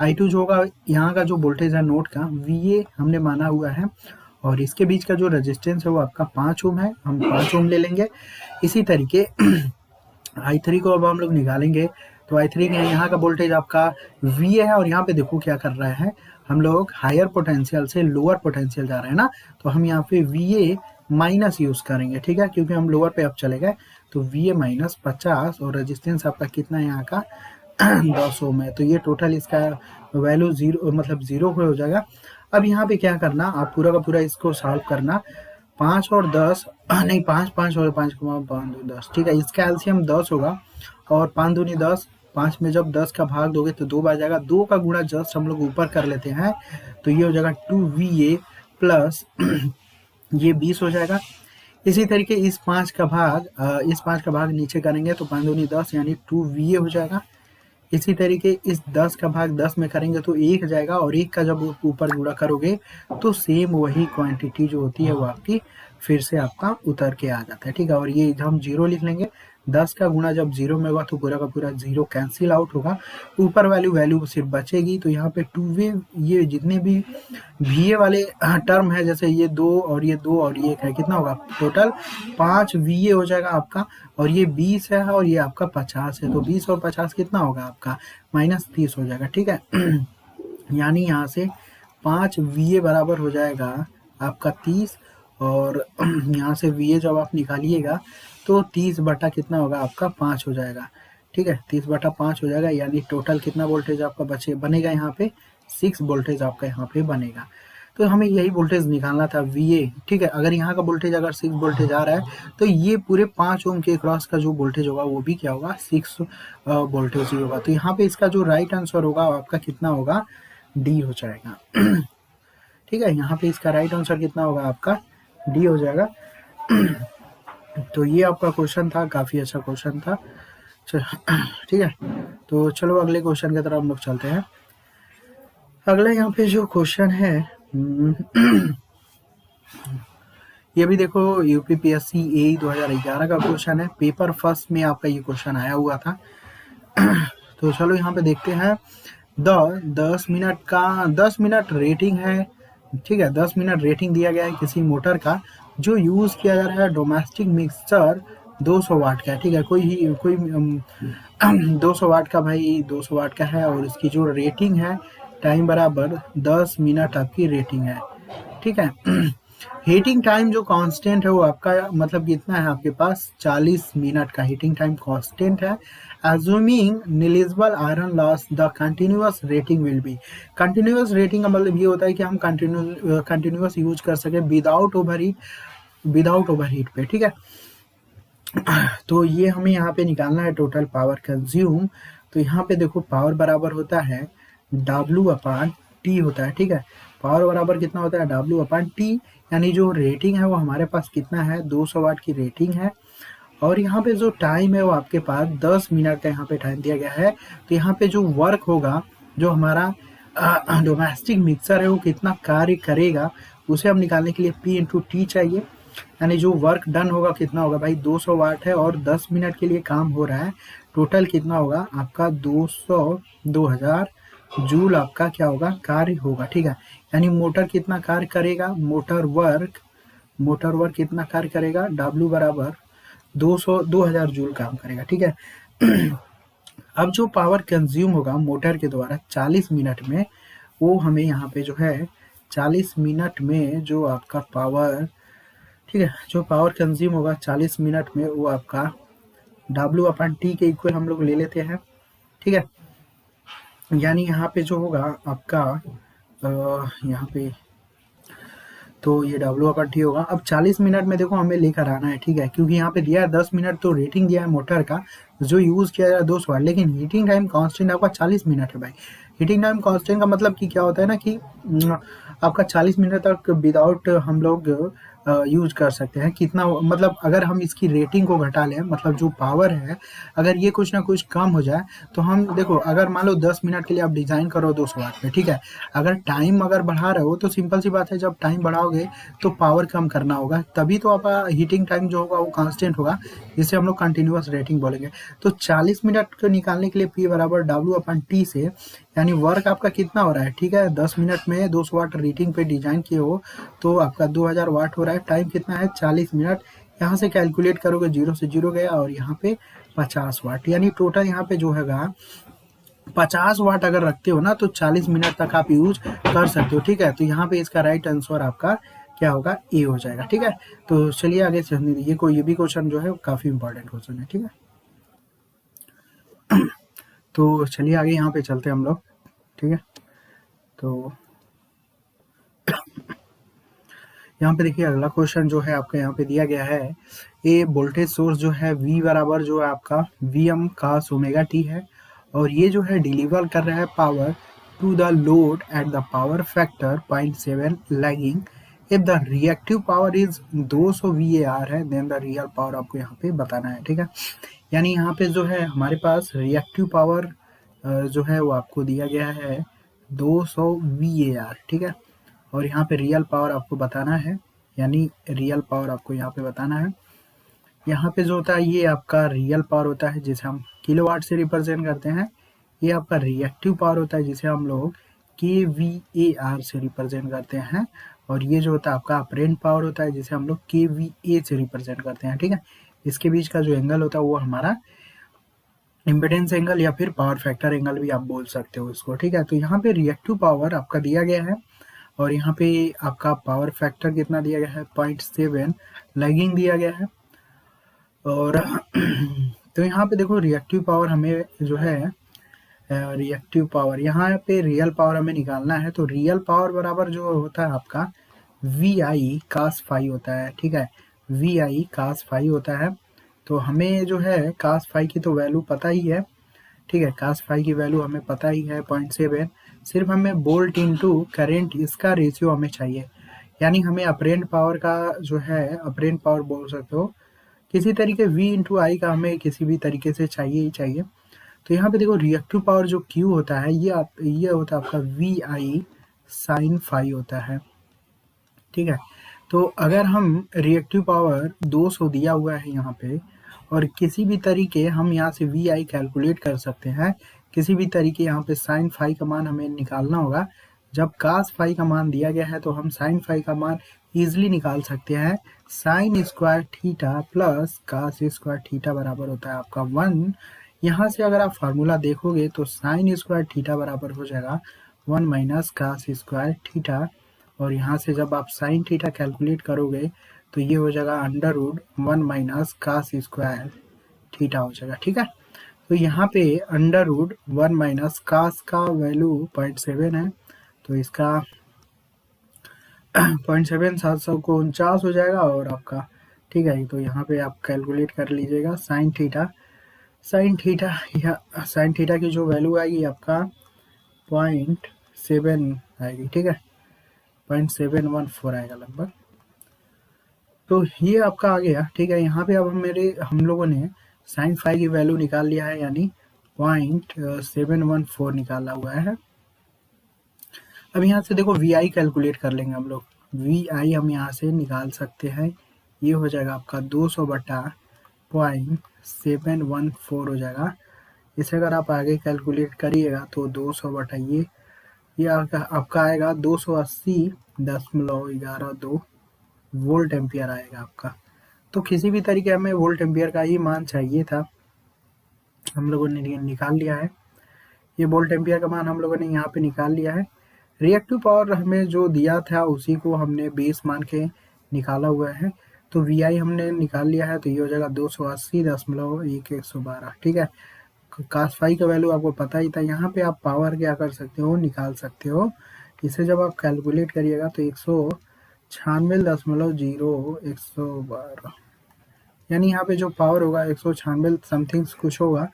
I2 जो होगा, यहाँ का जो वोल्टेज है नोड का VA हमने माना हुआ है और इसके बीच का जो रेजिस्टेंस है वो आपका 5 ओम है, हम 5 ओम ले लेंगे। इसी तरीके I3 को अब हम लोग निकालेंगे तो I3 के यहाँ का वोल्टेज आपका VA है और यहाँ पे देखो क्या कर रहा है, हम लोग हायर पोटेंशियल से लोअर पोटेंशियल जा रहे हैं ना। तो हम यहाँ पे VA माइनस यूज करेंगे, ठीक है, क्योंकि हम लोअर पे अब चले गए। तो VA माइनस 50 और रेजिस्टेंस आपका कितना है यहाँ का 10 ओम है। तो ये टोटल इसका वैल्यू जीरो मतलब जीरो हो जाएगा। अब यहाँ पे क्या करना, आप पूरा का पूरा इसको सॉल्व करना। 5 और 10 नहीं, 5 और 5 10, ठीक है। इसका एलसीएम 10 होगा और 5 दूनी 10, 5 में जब 10 का भाग दोगे तो 2 बार जाएगा। 2 का गुणा जस्ट हम लोग ऊपर कर लेते हैं तो ये हो जाएगा 2VA प्लस ये 20 हो जाएगा। इसी तरीके इस 5 का भाग नीचे करेंगे तो 5 दूनी 10 यानी 2VA हो जाएगा। इसी तरीके इस 10 का भाग 10 में करेंगे तो 1 जाएगा और 1 का जब ऊपर गुणा करोगे तो सेम वही क्वांटिटी जो होती है वो आपकी फिर से आपका उतर के आ जाता है, ठीक है। और ये हम 0 लिख लेंगे। 10 का गुणा जब 0 में होगा तो पूरा का पूरा 0 कैंसिल आउट होगा, ऊपर वैल्यू सिर्फ बचेगी। तो यहाँ पे 2V ये जितने भी VA वाले टर्म है, जैसे ये 2 और ये 2 और ये 1 है, कितना होगा टोटल 5 VA हो जाएगा आपका। और ये 20 है और ये आपका 50 है, तो 20 और 50 कितना होगा आपका -30 हो जाएगा, ठीक है। यानी यहाँ से 5 VA बराबर हो जाएगा आपका 30 और यहाँ से VA जब आप निकालिएगा तो 30 बटा कितना होगा आपका 5 हो जाएगा, ठीक है। 30 बटा 5 हो जाएगा यानी टोटल कितना वोल्टेज आपका बनेगा यहाँ पे 6 वोल्टेज आपका यहाँ पे बनेगा। तो हमें यही वोल्टेज निकालना था VA, ठीक है। अगर यहाँ का वोल्टेज अगर 6 वोल्टेज आ रहा है तो ये पूरे 5 ओम के क्रॉस का जो वोल्टेज होगा वो भी क्या होगा 6 वोल्टेज ही होगा। तो यहाँ पे इसका जो राइट आंसर होगा आपका कितना होगा D हो जाएगा, ठीक है। यहाँ पे इसका राइट आंसर कितना होगा आपका D हो जाएगा। तो ये आपका क्वेश्चन था, काफ़ी अच्छा क्वेश्चन था, ठीक है। तो चलो अगले क्वेश्चन की तरफ हम लोग चलते हैं। अगला यहाँ पे जो क्वेश्चन है ये भी देखो यूपीपीएससी एई 2011 का क्वेश्चन है, पेपर फर्स्ट में आपका ये क्वेश्चन आया हुआ था। तो चलो यहाँ पे देखते हैं। 10 मिनट रेटिंग है, ठीक है। 10 मिनट रेटिंग दिया गया है किसी मोटर का जो यूज किया जा रहा है डोमेस्टिक मिक्सचर 200 वाट का है, ठीक है। कोई 200 वाट का भाई 200 वाट का है और इसकी जो रेटिंग है टाइम बराबर 10 मिनट आपकी रेटिंग है, ठीक है। हीटिंग टाइम जो कांस्टेंट है वो आपका मतलब कितना है आपके पास 40 मिनट का हीटिंग टाइम कांस्टेंट है। Assuming negligible iron loss, the continuous rating will be। Continuous rating का मतलब ये होता है कि हम कंटिन्यूस यूज कर सके विदाउट ओवरहीट पे, ठीक है। तो ये हमें यहाँ पे निकालना है टोटल पावर कंज्यूम। तो यहाँ पे देखो पावर बराबर होता है W/T होता है, ठीक है। पावर बराबर कितना होता है W/T, यानी जो रेटिंग है वो हमारे पास कितना है 200 वाट की रेटिंग है और यहाँ पे जो टाइम है वो आपके पास 10 मिनट का यहाँ पे टाइम दिया गया है। तो यहाँ पे जो वर्क होगा, जो हमारा डोमेस्टिक मिक्सर है वो कितना कार्य करेगा उसे हम निकालने के लिए P/T चाहिए। यानी जो वर्क डन होगा कितना होगा भाई 200 वाट है और 10 मिनट के लिए काम हो रहा है, टोटल कितना होगा आपका 2000 जूल आपका क्या होगा, कार्य होगा। ठीक है, यानी मोटर कितना कार्य करेगा, मोटर वर्क कितना कार्य करेगा, W बराबर 2000 जूल काम करेगा। ठीक है, अब जो पावर कंज्यूम होगा मोटर के द्वारा 40 मिनट में, वो हमें यहाँ पे जो है 40 मिनट में जो आपका पावर, ठीक है, जो पावर कंज्यूम होगा 40 मिनट में, वो आपका W/T के इक्वल हम लोग ले लेते हैं। ठीक है, यानी यहाँ पे जो होगा आपका यहाँ पे तो ये W/T होगा। अब 40 मिनट में देखो हमें लेकर आना है। ठीक है, क्योंकि यहाँ पे दिया है 10 मिनट, तो रेटिंग दिया है मोटर का जो यूज़ किया जाए 200 वाट, लेकिन हीटिंग टाइम कांस्टेंट आपका 40 मिनट है भाई। हीटिंग टाइम कांस्टेंट का मतलब कि क्या होता है ना कि आपका 40 मिनट तक विदाउट हम लोग यूज कर सकते हैं। कितना मतलब अगर हम इसकी रेटिंग को घटा लें, मतलब जो पावर है अगर ये कुछ ना कुछ कम हो जाए, तो हम देखो अगर मान लो 10 मिनट के लिए आप डिज़ाइन करो 200 वाट पे, ठीक है, अगर टाइम अगर बढ़ा रहे हो तो सिंपल सी बात है, जब टाइम बढ़ाओगे तो पावर कम करना होगा, तभी तो आपका हीटिंग टाइम जो होगा वो कांस्टेंट होगा, जिसे हम लोग कंटिन्यूअस रेटिंग बोलेंगे। तो 40 मिनट को निकालने के लिए P बराबर W/T से, यानी वर्क आपका कितना हो रहा है, ठीक है, 10 मिनट में 200 वाट रेटिंग पे डिजाइन किए हो तो आपका 2000 वाट हो रहा है। टाइम कितना है, 40 मिनट। यहाँ से कैलकुलेट करोगे, 0 से 0 गया और यहाँ पे 50 वाट, यानी टोटल यहाँ पे जो हैगा 50 वाट अगर रखते हो ना तो 40 मिनट तक आप यूज कर सकते हो। ठीक है, तो यहाँ पे इसका राइट आंसर आपका क्या होगा, ए हो जाएगा। ठीक है, तो चलिए आगे चलने दीजिए, ये भी क्वेश्चन जो है काफी इंपॉर्टेंट क्वेश्चन है। ठीक है, तो चलिए आगे यहाँ पे चलते हैं हम लोग। ठीक है, तो यहाँ पे देखिए अगला क्वेश्चन जो है आपका यहाँ पे दिया गया है, ए वोल्टेज सोर्स जो है V बराबर जो है आपका Vm cos ओमेगा t है, और ये जो है डिलीवर कर रहा है power to the load at the power factor 0.7 lagging. If the reactive power is 200 VAR है, देन द रियल पावर आपको यहाँ पे बताना है। ठीक है, यानी यहाँ पे जो है हमारे पास रिएक्टिव पावर जो है वो आपको दिया गया है 200 VAR। ठीक है, और यहाँ पे रियल पावर आपको बताना है, यानी रियल पावर आपको यहाँ पे बताना है। यहाँ पे जो होता है ये आपका रियल पावर होता है जिसे हम किलोवाट से रिप्रेजेंट करते हैं। ये आपका रिएक्टिव पावर होता है जिसे हम लोग kVAR से रिप्रेजेंट करते हैं। और ये जो होता है आपका अपरेंट पावर होता है जिसे हम लोग kVA से रिप्रेजेंट करते हैं। ठीक है, इसके बीच का जो एंगल होता है वो हमारा इम्पिडेंस एंगल या फिर पावर फैक्टर एंगल भी आप बोल सकते हो इसको। ठीक है, तो यहाँ पे रिएक्टिव पावर आपका दिया गया है और यहाँ पे आपका पावर फैक्टर कितना दिया गया है, 0.7 लैगिंग दिया गया है। और तो यहाँ पे देखो रिएक्टिव पावर हमें जो है रिएक्टिव पावर, यहाँ पे रियल पावर हमें निकालना है, तो रियल पावर बराबर जो होता है आपका VI cos फाई होता है। ठीक है, VI cos फाई होता है, तो हमें जो है cos फाई की तो वैल्यू पता ही है। ठीक है, cos फाई की वैल्यू हमें पता ही है 0.7, सिर्फ हमें वोल्ट इनटू करंट इसका रेशियो हमें चाहिए, यानी हमें अपरेंट पावर का जो है अपरेंट पावर बोल सकते हो, किसी तरीके V इंटू आई का हमें किसी भी तरीके से चाहिए ही चाहिए। तो यहाँ पे देखो रिएक्टिव पावर जो Q होता है ये होता है आपका VI साइन फाई होता है। ठीक है, तो अगर हम रिएक्टिव पावर 200 दिया हुआ है यहाँ पे, और किसी भी तरीके हम यहाँ से VI कैलकुलेट कर सकते हैं, किसी भी तरीके यहाँ पे साइन फाई का मान हमें निकालना होगा। जब कास फाई का मान दिया गया है तो हम साइन फाई का मान इजिली निकाल सकते हैं। Sine square theta plus cos square theta बराबर होता है आपका 1। यहाँ से अगर आप फार्मूला देखोगे तो साइन स्क्वायर थीटा बराबर हो जाएगा 1 माइनस कास स्क्वायर थीटा, और यहाँ से जब आप साइन थीटा कैलकुलेट करोगे तो ये हो जाएगा √1 माइनस कास स्क्वायर थीटा हो जाएगा। ठीक है, तो यहाँ पे √1 माइनस कास का वैल्यू 0.7 है, तो इसका 0.7 749 हो जाएगा और आपका, ठीक है, तो यहाँ पे आप कैलकुलेट कर लीजिएगा साइन थीटा की जो वैल्यू आएगी आपका 0.7 आएगी। ठीक है, 0.714 आएगा लगभग। तो ये आपका आ गया। ठीक है, यहाँ पे अब हम लोगों ने साइन फाई की वैल्यू निकाल लिया है, यानी 0.714 निकाला हुआ है। अब यहाँ से देखो VI कैलकुलेट कर लेंगे हम लोग। VI हम यहाँ से निकाल सकते हैं, ये हो जाएगा आपका 200 बटा 0.714 हो जाएगा, इसे अगर आप आगे कैलकुलेट करिएगा तो 200 बटा ये आपका आएगा 280.112 वोल्ट एम्पियर आएगा आपका। तो किसी भी तरीके हमें वोल्ट एम्पियर का ही मान चाहिए था, हम लोगों ने निकाल लिया है। ये वोल्ट एम्पियर का मान हम लोगों ने यहाँ पे निकाल लिया है। रिएक्टिव पावर हमें जो दिया था उसी को हमने बेस मान के निकाला हुआ है। तो वी आई हमने निकाल लिया है, तो ये हो जाएगा 280.1112। ठीक है, कास फाई का वैल्यू आपको पता ही था। यहाँ पे आप पावर क्या कर सकते हो, निकाल सकते हो। इसे जब आप कैलकुलेट करिएगा तो 196.0112, यानी यहाँ पे जो पावर होगा 196 समथिंग कुछ होगा।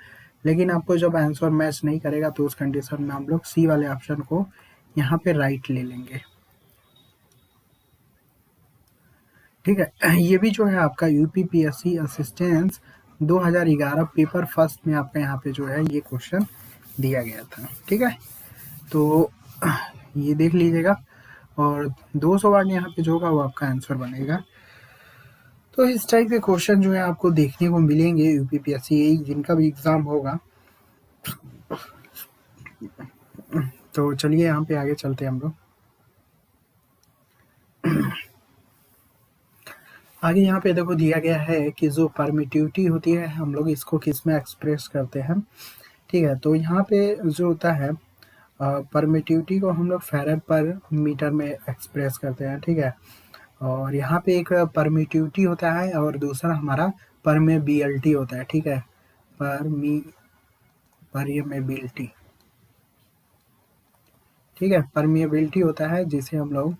लेकिन आपको जब आंसर मैच नहीं करेगा तो उस कंडीशन में हम लोग सी वाले ऑप्शन को यहाँ पे राइट ले लेंगे। ठीक है, ये भी जो है आपका यूपीपीएससी असिस्टेंस 2011 पेपर फर्स्ट में आपका यहाँ पे जो है ये क्वेश्चन दिया गया था। ठीक है, तो ये देख लीजिएगा और 200 वाट यहाँ पे जो होगा वो आपका आंसर बनेगा। तो इस टाइप के क्वेश्चन जो है आपको देखने को मिलेंगे यूपीपीएससी जिनका भी एग्जाम होगा। तो चलिए यहाँ पे आगे चलते हैं हम लोग। आगे यहाँ पे देखो दिया गया है कि जो परमिटिविटी होती है हम लोग इसको किस में एक्सप्रेस करते हैं। ठीक है, तो यहाँ पे जो होता है परमिटिविटी को हम लोग फैरेड पर मीटर में एक्सप्रेस करते हैं। ठीक है, और यहाँ पे एक परमिटिविटी होता है और दूसरा हमारा परमेबिलिटी होता है। ठीक है, परमेबिलिटी। ठीक है, परमिएबिलिटी होता है जिसे हम लोग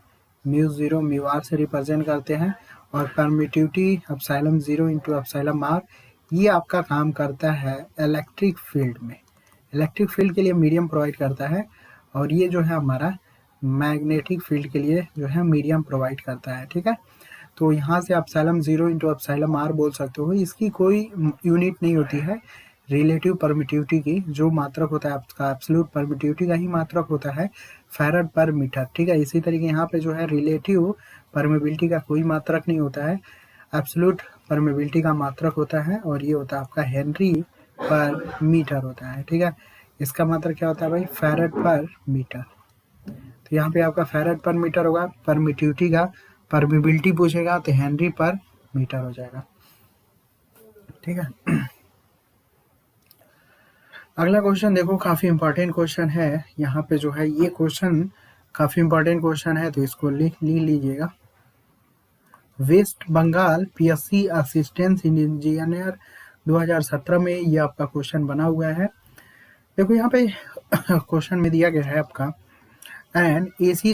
μ0 μr से रिप्रेजेंट करते हैं, और permittivity epsilon 0 into epsilon r ये आपका काम करता है इलेक्ट्रिक फील्ड में। इलेक्ट्रिक फील्ड के लिए मीडियम प्रोवाइड करता है, और ये जो है हमारा मैग्नेटिक फील्ड के लिए जो है मीडियम प्रोवाइड करता है। ठीक है, तो यहाँ से एप्सिलॉन 0 इंटू एप्सिलॉन r बोल सकते हो। इसकी कोई यूनिट नहीं होती है रिलेटिव परमिटिविटी की। जो मात्रक होता है आपका एब्सोल्यूट परमिटिविटी का ही मात्रक होता है फैराड पर मीटर। ठीक है, इसी तरीके यहाँ पे जो है रिलेटिव परमिबिलिटी का कोई मात्रक नहीं होता है, एब्सोल्यूट परमिबिलिटी का मात्रक होता है, और ये होता है आपका हेनरी पर मीटर होता है। ठीक है, इसका मात्रक क्या होता है भाई, फैराड पर मीटर। तो यहाँ पे आपका फैराड पर मीटर होगा, परमिटिविटी का परमिबिलिटी पूछेगा तो हेनरी पर मीटर हो जाएगा। ठीक है, अगला क्वेश्चन देखो, काफी इंपॉर्टेंट क्वेश्चन है। यहाँ पे जो है ये क्वेश्चन काफी इंपॉर्टेंट क्वेश्चन है, तो इसको लिख लीजिएगा। West Bengal PSC assistance engineer 2017 में ये आपका क्वेश्चन बना हुआ है। देखो यहाँ पे क्वेश्चन में दिया गया है आपका एन एसी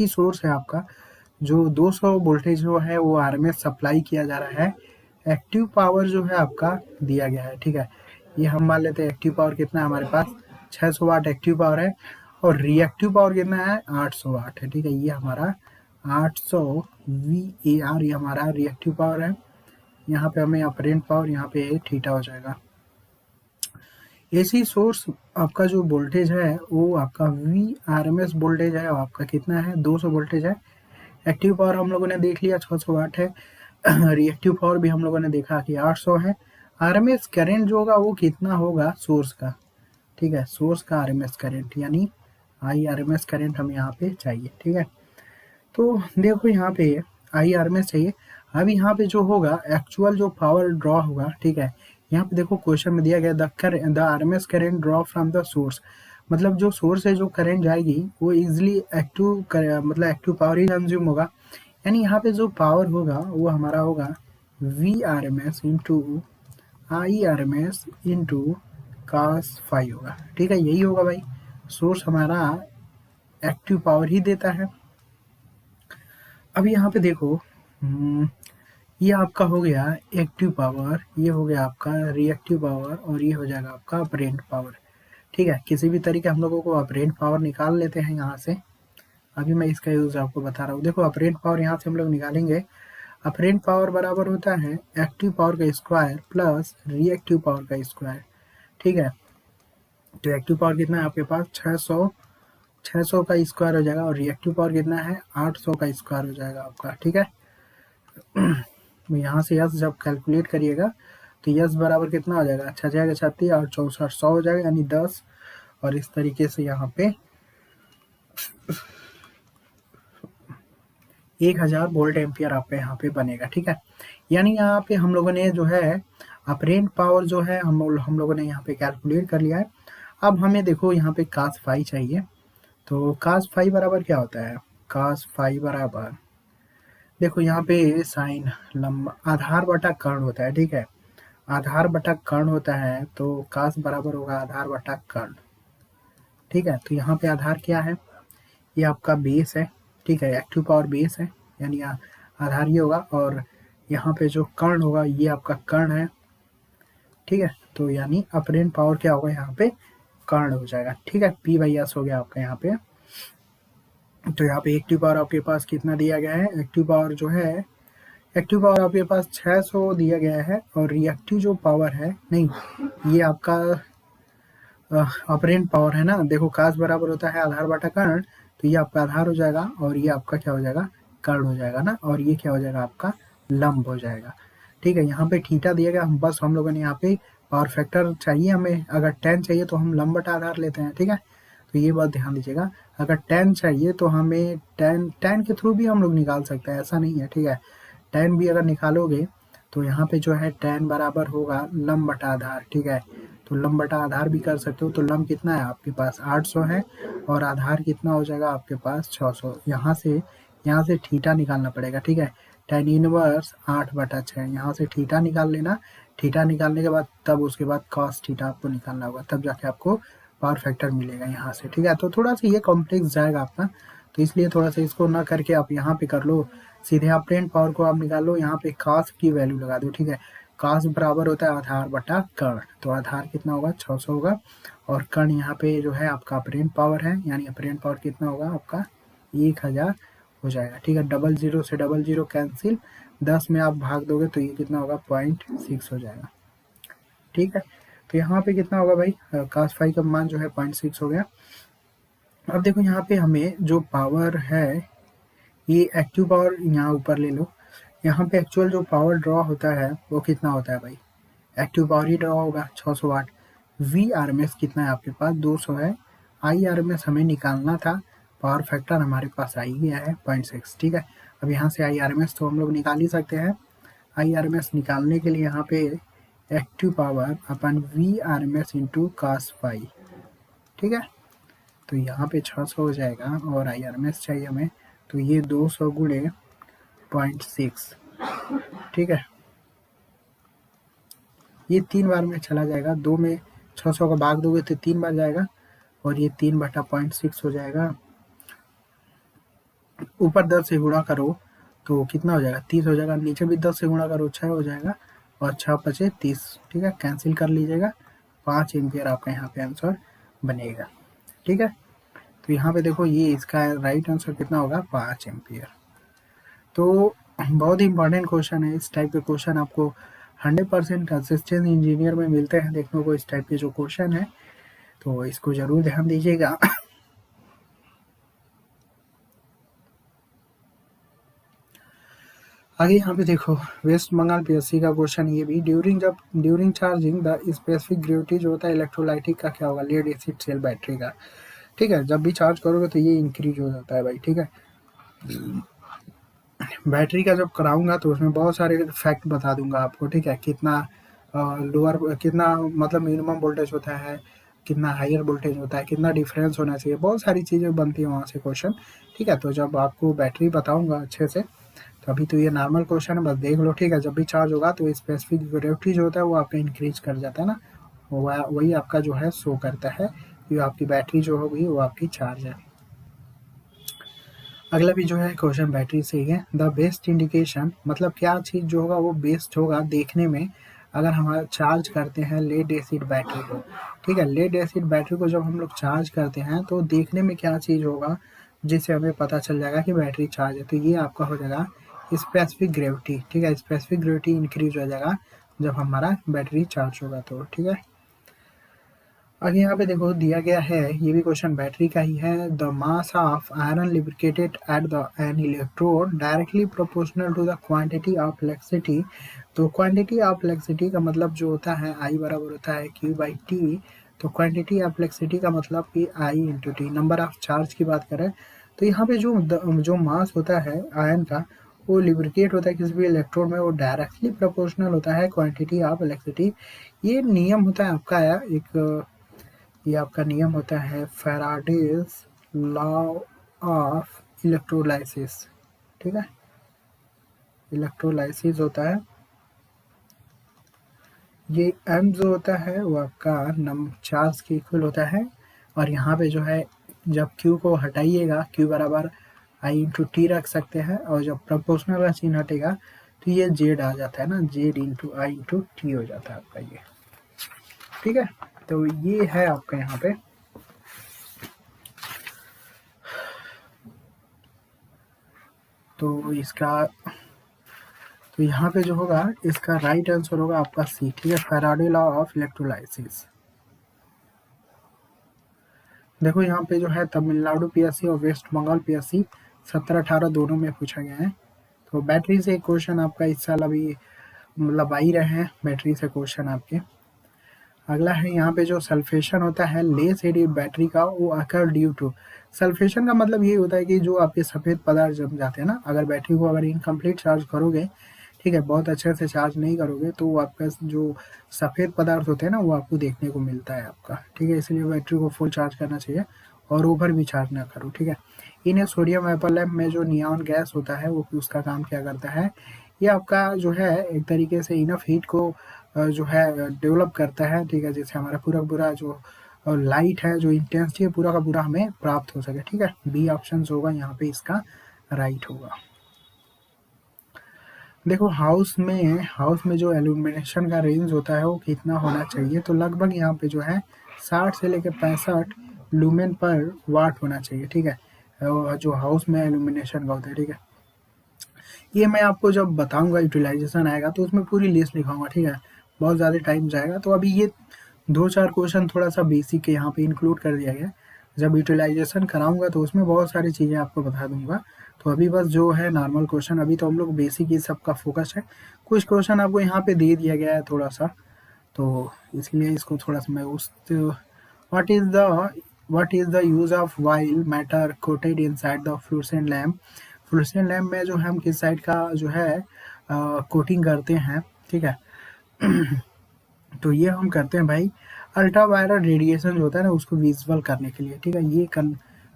सोर्स है आपका, जो 200 वोल्टेज जो है वो आरएमएस सप्लाई किया जा रहा है। एक्टिव पावर जो है आपका दिया गया है। ठीक है, ये हम मान लेते हैं एक्टिव पावर कितना है हमारे पास 600 वाट एक्टिव पावर है, और रिएक्टिव पावर कितना है 800 वाट है। ठीक है, ये हमारा 800 VAR ये हमारा रिएक्टिव पावर है। यहाँ पे हमें अपरेंट पावर यहाँ पे थीटा हो जाएगा। एसी सोर्स आपका जो वोल्टेज है वो आपका VRMS वोल्टेज है, और आपका कितना है 200 वोल्टेज है। एक्टिव पावर हम लोगों ने देख लिया 600 वाट है। रिएक्टिव पावर भी हम लोगों ने देखा कि 800 है। आरएमएस करंट जो होगा वो कितना होगा सोर्स का। ठीक है, सोर्स का आरएमएस करंट यानी IRMS करंट हमें यहाँ पे चाहिए। ठीक है, तो देखो यहाँ पे IRMS चाहिए। अब यहाँ पे जो होगा एक्चुअल जो पावर ड्रॉ होगा। ठीक है, यहाँ पे देखो क्वेश्चन में दिया गया the RMS current draw from the source, मतलब जो सोर्स है जो करंट जाएगी वो इजिली मतलब एक्टिव पावर ही कंज्यूम होगा। यानी यहाँ पे जो पावर होगा वो हमारा होगा VRMS into IRMS into cos phi होगा। ठीक है, यही होगा भाई, सोर्स हमारा एक्टिव पावर ही देता है। अब यहाँ पे देखो ये आपका हो गया एक्टिव पावर, ये हो गया आपका रिएक्टिव पावर, और ये हो जाएगा आपका अपरेंट पावर। ठीक है, किसी भी तरीके हम लोगों को अपरेंट पावर निकाल लेते हैं यहाँ से। अभी मैं इसका यूज आपको बता रहा हूँ। देखो अपरेंट पावर यहाँ से हम लोग निकालेंगे। अपरेंट पावर बराबर होता है एक्टिव पावर का स्क्वायर प्लस रिएक्टिव पावर का स्क्वायर। ठीक है, तो एक्टिव पावर कितना है आपके पास 600 का स्क्वायर हो जाएगा, और रिएक्टिव पावर कितना है 800 का स्क्वायर हो जाएगा आपका। ठीक है, यहाँ से यस जब कैलकुलेट करिएगा तो यस बराबर कितना हो जाएगा, 6×36 और 64 100 हो जाएगा, यानी 10। और इस तरीके से यहाँ पे 1000 वोल्ट एम्पियर आपका यहाँ पे बनेगा। ठीक है, यानी यहाँ पे हम लोगों ने जो है अपरेंट पावर जो है हम लोगों ने यहाँ पे कैलकुलेट कर लिया है। अब हमें देखो यहाँ पे cos फाई चाहिए, तो cos फाई बराबर क्या होता है, cos फाई बराबर देखो यहाँ पे साइन लंबा आधार बटा कर्ण होता है। ठीक है, आधार बटा कर्ण होता है, तो cos बराबर होगा आधार बटा कर्ण। ठीक है, तो यहाँ पे आधार क्या है, ये आपका बेस है। ठीक है, एक्टिव पावर बेस है, यानी आधार ये होगा, और यहाँ पे जो कर्ण होगा ये आपका कर्ण है। ठीक है, तो यानी अपरेंट पावर क्या होगा यहाँ पे, कर्ण हो जाएगा। ठीक है, P/S हो गया आपका यहाँ पे। तो यहाँ पे एक्टिव पावर आपके पास कितना दिया गया है, एक्टिव पावर जो है, एक्टिव पावर आपके पास 600 दिया गया है, और रिएक्टिव जो पावर है, नहीं ये आपका अपरेंट पावर है ना। देखो cos बराबर होता है आधार बटा कर्ण, तो ये आपका आधार हो जाएगा, और ये आपका क्या हो जाएगा, कर्ण हो जाएगा ना, और ये क्या हो जाएगा आपका लंब हो जाएगा। ठीक है, यहाँ पे थीटा दिया गया, बस हम लोगों ने यहाँ पे पावर फैक्टर चाहिए हमें, अगर 10 चाहिए तो हम लंब बटा आधार लेते हैं। ठीक है, तो ये बात ध्यान दीजिएगा, अगर 10 चाहिए तो हमें 10 के थ्रू भी हम लोग निकाल सकते हैं, ऐसा नहीं है। ठीक है, 10 भी अगर निकालोगे तो यहाँ पे जो है 10 बराबर होगा लंब बटा आधार। ठीक है, तो लंब बटा आधार भी कर सकते हो, तो लंब कितना है आपके पास 800 है, और आधार कितना हो जाएगा आपके पास 600। यहाँ से थीटा निकालना पड़ेगा। ठीक है, tan इनवर्स 8/6, यहाँ से थीटा निकाल लेना। थीटा निकालने के बाद तब उसके बाद cos थीटा आपको निकालना होगा, तब जाके आपको पावर फैक्टर मिलेगा यहाँ से। ठीक है, तो थोड़ा सा ये कॉम्प्लेक्स जाएगा आपका, तो इसलिए थोड़ा सा इसको ना करके आप यहाँ पे कर लो, सीधे अपरेंट पावर को आप निकाल लो, यहाँ पे cos की वैल्यू लगा दो। ठीक है, cos बराबर होता है आधार बटा कर्ण, तो आधार कितना होगा 600 होगा, और कर्ण यहाँ पे जो है आपका अपरेंट पावर है, यानी अपरेंट पावर कितना होगा आपका 1000 हो जाएगा। ठीक है, 00 से 00 कैंसिल, 10 में आप भाग दोगे तो ये कितना होगा 0.6 हो जाएगा। ठीक है, तो यहाँ पे कितना होगा भाई, cos फाई का मान जो है 0.6 हो गया। अब देखो यहाँ पे हमें जो पावर है, ये एक्टिव पावर यहाँ ऊपर ले लो, यहाँ पे एक्चुअल जो पावर ड्रॉ होता है वो कितना होता है भाई, एक्टिव पावर ही ड्रॉ होगा 600 वाट। VRMS कितना है आपके पास 200 है, IRMS हमें निकालना था, पावर फैक्टर हमारे पास आ ही गया है 0.6। ठीक है, अब यहाँ से IRMS तो हम लोग निकाल ही सकते हैं। IRMS निकालने के लिए यहाँ पे एक्टिव पावर अपन VRMS इंटू cos फाई। ठीक है, तो यहाँ पे 600 हो जाएगा, और IRMS चाहिए हमें, तो ये 200 गुणे 0.6। ठीक है, ये 3 बार में चला जाएगा, 2 में 600 का भाग दोगे तो 3 बार जाएगा, और ये 3/0.6 हो जाएगा। ऊपर 10 से गुणा करो तो कितना हो जाएगा 30 हो जाएगा, नीचे भी 10 से गुणा करो 6 हो जाएगा, और 6×5 = 30। ठीक है, कैंसिल कर लीजिएगा, 5 एम्पियर आपका यहाँ पे आंसर बनेगा। ठीक है, तो यहाँ पे देखो ये इसका राइट आंसर कितना होगा 5 एम्पियर। तो बहुत ही इंपॉर्टेंट क्वेश्चन है, इस टाइप के क्वेश्चन आपको 100% असिस्टेंट इंजीनियर में मिलते हैं देखने को, इस टाइप के जो क्वेश्चन है, तो इसको जरूर ध्यान दीजिएगा। आगे यहाँ पे देखो वेस्ट बंगाल PSC का क्वेश्चन, ये भी during charging the specific gravity जो होता है इलेक्ट्रोलाइटिक का क्या होगा, लेड एसिड सेल बैटरी का। ठीक है, जब भी चार्ज करोगे तो ये इंक्रीज हो जाता है भाई। ठीक है, बैटरी का जब कराऊंगा तो उसमें बहुत सारे फैक्ट बता दूंगा आपको। ठीक है, कितना लोअर, कितना मतलब मिनिमम वोल्टेज होता है, कितना हायर वोल्टेज होता है, कितना डिफरेंस होना चाहिए, बहुत सारी चीज़ें बनती है वहाँ से क्वेश्चन। ठीक है, तो जब आपको बैटरी बताऊंगा अच्छे से, तो अभी तो ये नॉर्मल क्वेश्चन है, बस देख लो। ठीक है, जब भी चार्ज होगा तो स्पेसिफिक ग्रेविटी जो होता है वो आपका इंक्रीज कर जाता है ना, वही आपका जो है शो करता है कि आपकी बैटरी जो होगी वो आपकी चार्ज है। अगला भी जो है क्वेश्चन बैटरी से ही है। द बेस्ट इंडिकेशन मतलब क्या चीज़ जो होगा वो बेस्ट होगा देखने में, अगर हम चार्ज करते हैं लेड एसिड बैटरी को। ठीक है, लेड एसिड बैटरी को जब हम लोग चार्ज करते हैं तो देखने में क्या चीज़ होगा जिससे हमें पता चल जाएगा कि बैटरी चार्ज है, तो ये आपका हो जाएगा स्पेसिफिक ग्रेविटी। ठीक है, स्पेसिफिक ग्रेविटी इंक्रीज हो जाएगा जब हमारा बैटरी चार्ज होगा तो। ठीक है, आगे यहाँ पे देखो दिया गया है, ये भी क्वेश्चन बैटरी का ही है। The mass of iron liberated at the an electrode directly proportional to the quantity of electricity. तो क्वांटिटी ऑफ इलेक्ट्रिसिटी का मतलब जो होता है आई बराबर होता है क्यू बाई टी। तो क्वांटिटी ऑफ इलेक्ट्रिसिटी का मतलब कि I into T. Number of charge की बात करें तो यहाँ पे जो मास होता है आयन का वो लिब्रिकेट होता है किसी भी इलेक्ट्रोड में, वो डायरेक्टली प्रोपोर्शनल होता है क्वांटिटी ऑफ इलेक्ट्रिसिटी। ये नियम होता है आपका एक, ये आपका नियम होता है फैराडेज लॉ ऑफ इलेक्ट्रोलाइसिस। ठीक है, इलेक्ट्रोलाइसिस होता है। ये एम जो होता है वो आपका नम चार्ज के इक्वल होता है। और यहाँ पे जो है जब क्यू को हटाइएगा क्यू बराबर आई इंटू टी रख सकते हैं, और जब प्रोपोर्शनल का चिन्ह हटेगा तो ये जेड आ जाता है ना, जेड इंटू आई इंटू टी हो जाता है आपका ये। ठीक है, तो ये है आपका यहाँ पे। तो इसका तो यहाँ पे जो होगा इसका राइट आंसर होगा आपका सी। ठीक है, फैराडे लॉ ऑफ इलेक्ट्रोलाइसिस। देखो यहाँ पे जो है तमिलनाडु पीएससी और वेस्ट बंगाल पीएससी 17-18 दोनों में पूछा गया है। तो बैटरी से क्वेश्चन आपका इस साल अभी मतलब आ ही रहे हैं बैटरी से क्वेश्चन आपके। अगला है यहाँ पे जो सल्फेशन होता है लेस एडिड बैटरी का, वो अकर ड्यू टू। सल्फेशन का मतलब ये होता है कि जो आपके सफ़ेद पदार्थ जम जाते हैं ना, अगर बैटरी को अगर इनकम्प्लीट चार्ज करोगे, ठीक है, बहुत अच्छे से चार्ज नहीं करोगे तो आपका जो सफ़ेद पदार्थ होते हैं ना वो आपको देखने को मिलता है आपका। ठीक है, इसलिए बैटरी को फुल चार्ज करना चाहिए और ओवर भी चार्ज ना करो। ठीक है, इन सोडियम वेपर लैंप में जो नियॉन गैस होता है वो उसका काम क्या करता है, ये आपका जो है एक तरीके से इनफ हीट को जो है डेवलप करता है। ठीक है, जिससे हमारा पूरा जो लाइट है, जो इंटेंसिटी है, पूरा का पूरा हमें प्राप्त हो सके। ठीक है, बी ऑप्शन होगा यहाँ पे इसका राइट होगा। देखो हाउस में जो एल्यूमिनेशन का रेंज होता है वो कितना होना चाहिए, तो लगभग यहाँ पे जो है 60 से लेकर 65 लूमेन पर वाट होना चाहिए। ठीक है, जो हाउस में एल्यूमिनेशन का होता है। ठीक है, ये मैं आपको जब बताऊंगा यूटिलाइजेशन आएगा तो उसमें पूरी लिस्ट लिखाऊंगा। ठीक है, बहुत ज़्यादा टाइम जाएगा, तो अभी ये 2-4 क्वेश्चन थोड़ा सा बेसिक है यहाँ पे इंक्लूड कर दिया गया। जब यूटिलाइजेशन कराऊंगा तो उसमें बहुत सारी चीज़ें आपको बता दूंगा। तो अभी बस जो है नॉर्मल क्वेश्चन, अभी तो हम लोग बेसिक ही सबका फोकस है। कुछ क्वेश्चन आपको यहाँ पे दे दिया गया है थोड़ा सा, तो इसलिए इसको थोड़ा सा मैं उस what is the use of white matter coated inside the fluorescent lamp. Fluorescent lamp में जो है हम किस साइड का जो है कोटिंग करते हैं। ठीक है, तो ये हम करते हैं भाई अल्ट्रा वायलेट रेडिएशन जो होता है ना उसको विजुअल करने के लिए। ठीक है, ये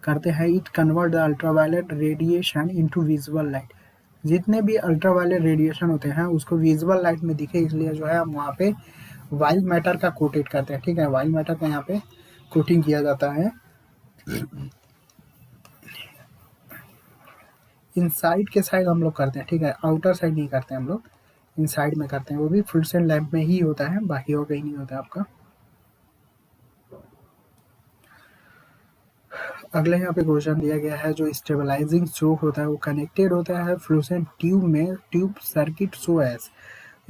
करते हैं it convert the ultraviolet radiation into visual light. जितने भी अल्ट्रा वायलेट रेडिएशन होते हैं उसको विजुअल लाइट में दिखे, इसलिए जो है हम वहाँ पे वाइल मैटर का कोटेड करते हैं। ठीक है, वाइल मैटर का यहाँ पे कोटिंग किया जाता है। इनसाइड के साइड हम लोग करते हैं। ठीक है, आउटर साइड नहीं करते हम लोग, इनसाइड में करते हैं। वो भी फ्लूसेंट लैंप में ही होता है, बाकी और कहीं नहीं होता आपका। अगले यहाँ पे क्वेश्चन दिया गया है जो स्टेबलाइजिंग चोक होता है वो कनेक्टेड होता है फ्लूसेंट ट्यूब में, ट्यूब सर्किट सो एस।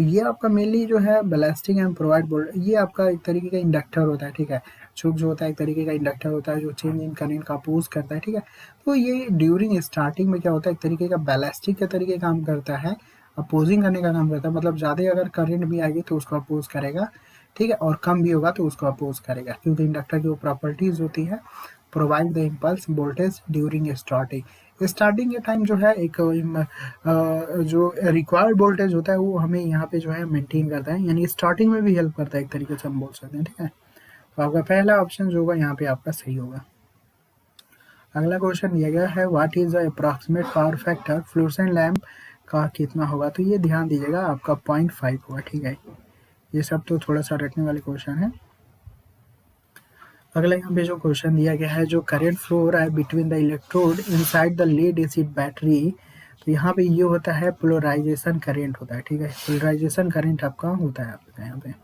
ये आपका मेनली जो है बैलेस्टिक एंड प्रोवाइड बोल्ट, ये आपका एक तरीके का इंडक्टर होता है। ठीक है, चोक जो होता है एक तरीके का इंडक्टर होता है जो चेंज इन करंट का अपोज करता है। ठीक है, तो ये ड्यूरिंग स्टार्टिंग में क्या होता है, एक तरीके का बैलेस्टिक के तरीके काम करता है, अपोजिंग करने का काम करता है। मतलब ज़्यादा अगर करंट भी आएगी तो उसको अपोज करेगा। ठीक है, और कम भी होगा तो उसको अपोज करेगा, क्योंकि इंडक्टर की वो प्रॉपर्टीज होती है provide the impulse voltage during starting के टाइम जो है एक जो रिक्वायर्ड वोल्टेज होता है वो हमें यहाँ पे जो है मेंटेन करता है, यानी स्टार्टिंग में भी हेल्प करता है एक तरीके से हम बोल सकते हैं। ठीक है, तो आपका पहला ऑप्शन जो होगा यहाँ पे आपका सही होगा। अगला क्वेश्चन दिया गया है what is the approximate power factor fluorescent lamp का कितना होगा, तो ये ध्यान दीजिएगा आपका 0.5 होगा। ठीक है, ये सब तो थोड़ा सा रटने वाले क्वेश्चन है। अगला यहाँ पे जो क्वेश्चन दिया गया है जो करंट फ्लो हो रहा है between the electrode inside the lead acid battery, तो यहाँ पे ये होता है पोलराइजेशन करंट होता है। ठीक है, पोलराइजेशन करंट आपका होता है आपका यहाँ पे।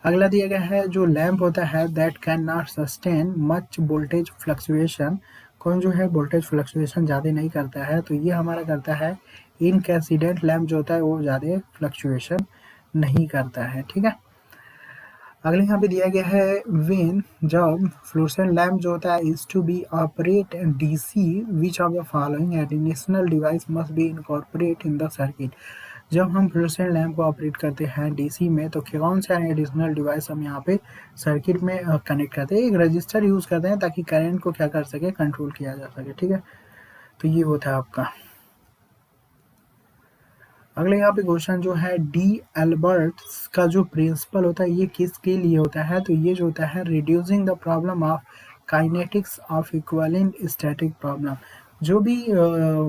अगला दिया गया है जो लैंप होता है that can not sustain much voltage fluctuation, कौन जो है वोल्टेज फ्लक्चुएशन ज़्यादा नहीं करता है, तो ये हमारा करता है इनकैसिडेंट लैंप जो होता है वो ज़्यादा फ्लक्चुएशन नहीं करता है। ठीक है, अगले यहाँ पे दिया गया है वेन जब फ्लोरेसेंट लैम्प जो होता है is to be operate DC which of the following additional device must be incorporate in the circuit. जब हम फ्लोरेसेंट लैम्प को ऑपरेट करते हैं डीसी में तो कौन सा एडिशनल डिवाइस हम यहाँ पे सर्किट में कनेक्ट करते हैं। एक रजिस्टर यूज करते हैं ताकि करंट को क्या कर सके, कंट्रोल किया जा सके। ठीक है, तो ये होता है आपका। अगले यहाँ पे क्वेश्चन जो है डी एल्बर्ट्स का जो प्रिंसिपल होता है ये किसके लिए होता है, तो ये जो होता है reducing the problem of kinetics of equivalent static problem. जो भी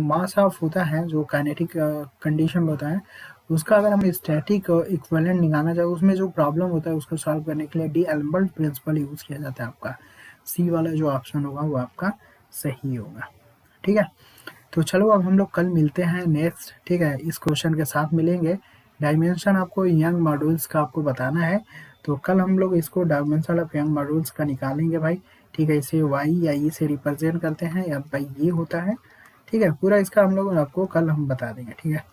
मास ऑफ होता है, जो काइनेटिक कंडीशन होता है, उसका अगर हम स्टैटिक इक्विवेलेंट निकालना चाहे, उसमें जो प्रॉब्लम होता है उसको सॉल्व करने के लिए डी एल्बर्ट प्रिंसिपल यूज किया जाता है। आपका सी वाला जो ऑप्शन होगा वो आपका सही होगा। ठीक है, तो चलो अब हम लोग कल मिलते हैं नेक्स्ट। ठीक है, इस क्वेश्चन के साथ मिलेंगे। डायमेंशन आपको यंग मॉड्यूल्स का आपको बताना है, तो कल हम लोग इसको डायमेंशन ऑफ यंग मॉड्यूल्स का निकालेंगे भाई। ठीक है, इसे वाई या ई से रिप्रेजेंट करते हैं या भाई ये होता है। ठीक है, पूरा इसका हम लोग आपको कल हम बता देंगे। ठीक है,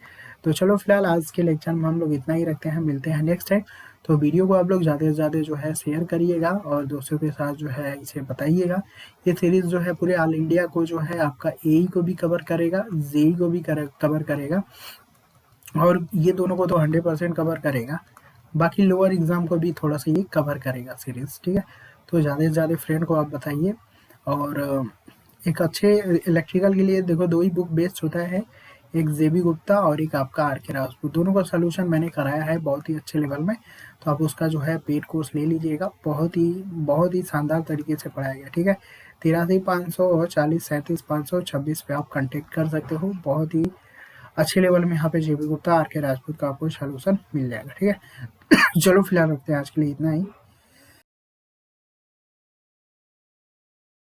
तो चलो फिलहाल आज के लेक्चर में हम लोग इतना ही रखते हैं, मिलते हैं नेक्स्ट टाइम। तो वीडियो को आप लोग ज़्यादा से ज़्यादा जो है शेयर करिएगा और दोस्तों के साथ जो है इसे बताइएगा। ये सीरीज़ जो है पूरे ऑल इंडिया को जो है आपका एई को भी कवर करेगा, जेई को भी कवर करेगा, और ये दोनों को तो 100% कवर करेगा। बाकी लोअर एग्जाम को भी थोड़ा सा ये कवर करेगा सीरीज़। ठीक है, तो ज़्यादा से ज़्यादा फ्रेंड को आप बताइए। और एक अच्छे इलेक्ट्रिकल के लिए देखो 2 ही बुक बेस्ड होता है, एक जेबी गुप्ता और एक आपका आर के राजपूत। दोनों का सोल्यूशन मैंने कराया है बहुत ही अच्छे लेवल में, तो आप उसका जो है पेड कोर्स ले लीजिएगा। बहुत ही शानदार तरीके से पढ़ाया गया। ठीक है, 83,540 37,526 पे आप कांटेक्ट कर सकते हो। बहुत ही अच्छे लेवल में यहाँ पे जेबी गुप्ता आर के राजपूत का आपको सोल्यूशन मिल जाएगा। ठीक है चलो फिलहाल रखते हैं आज के लिए इतना ही।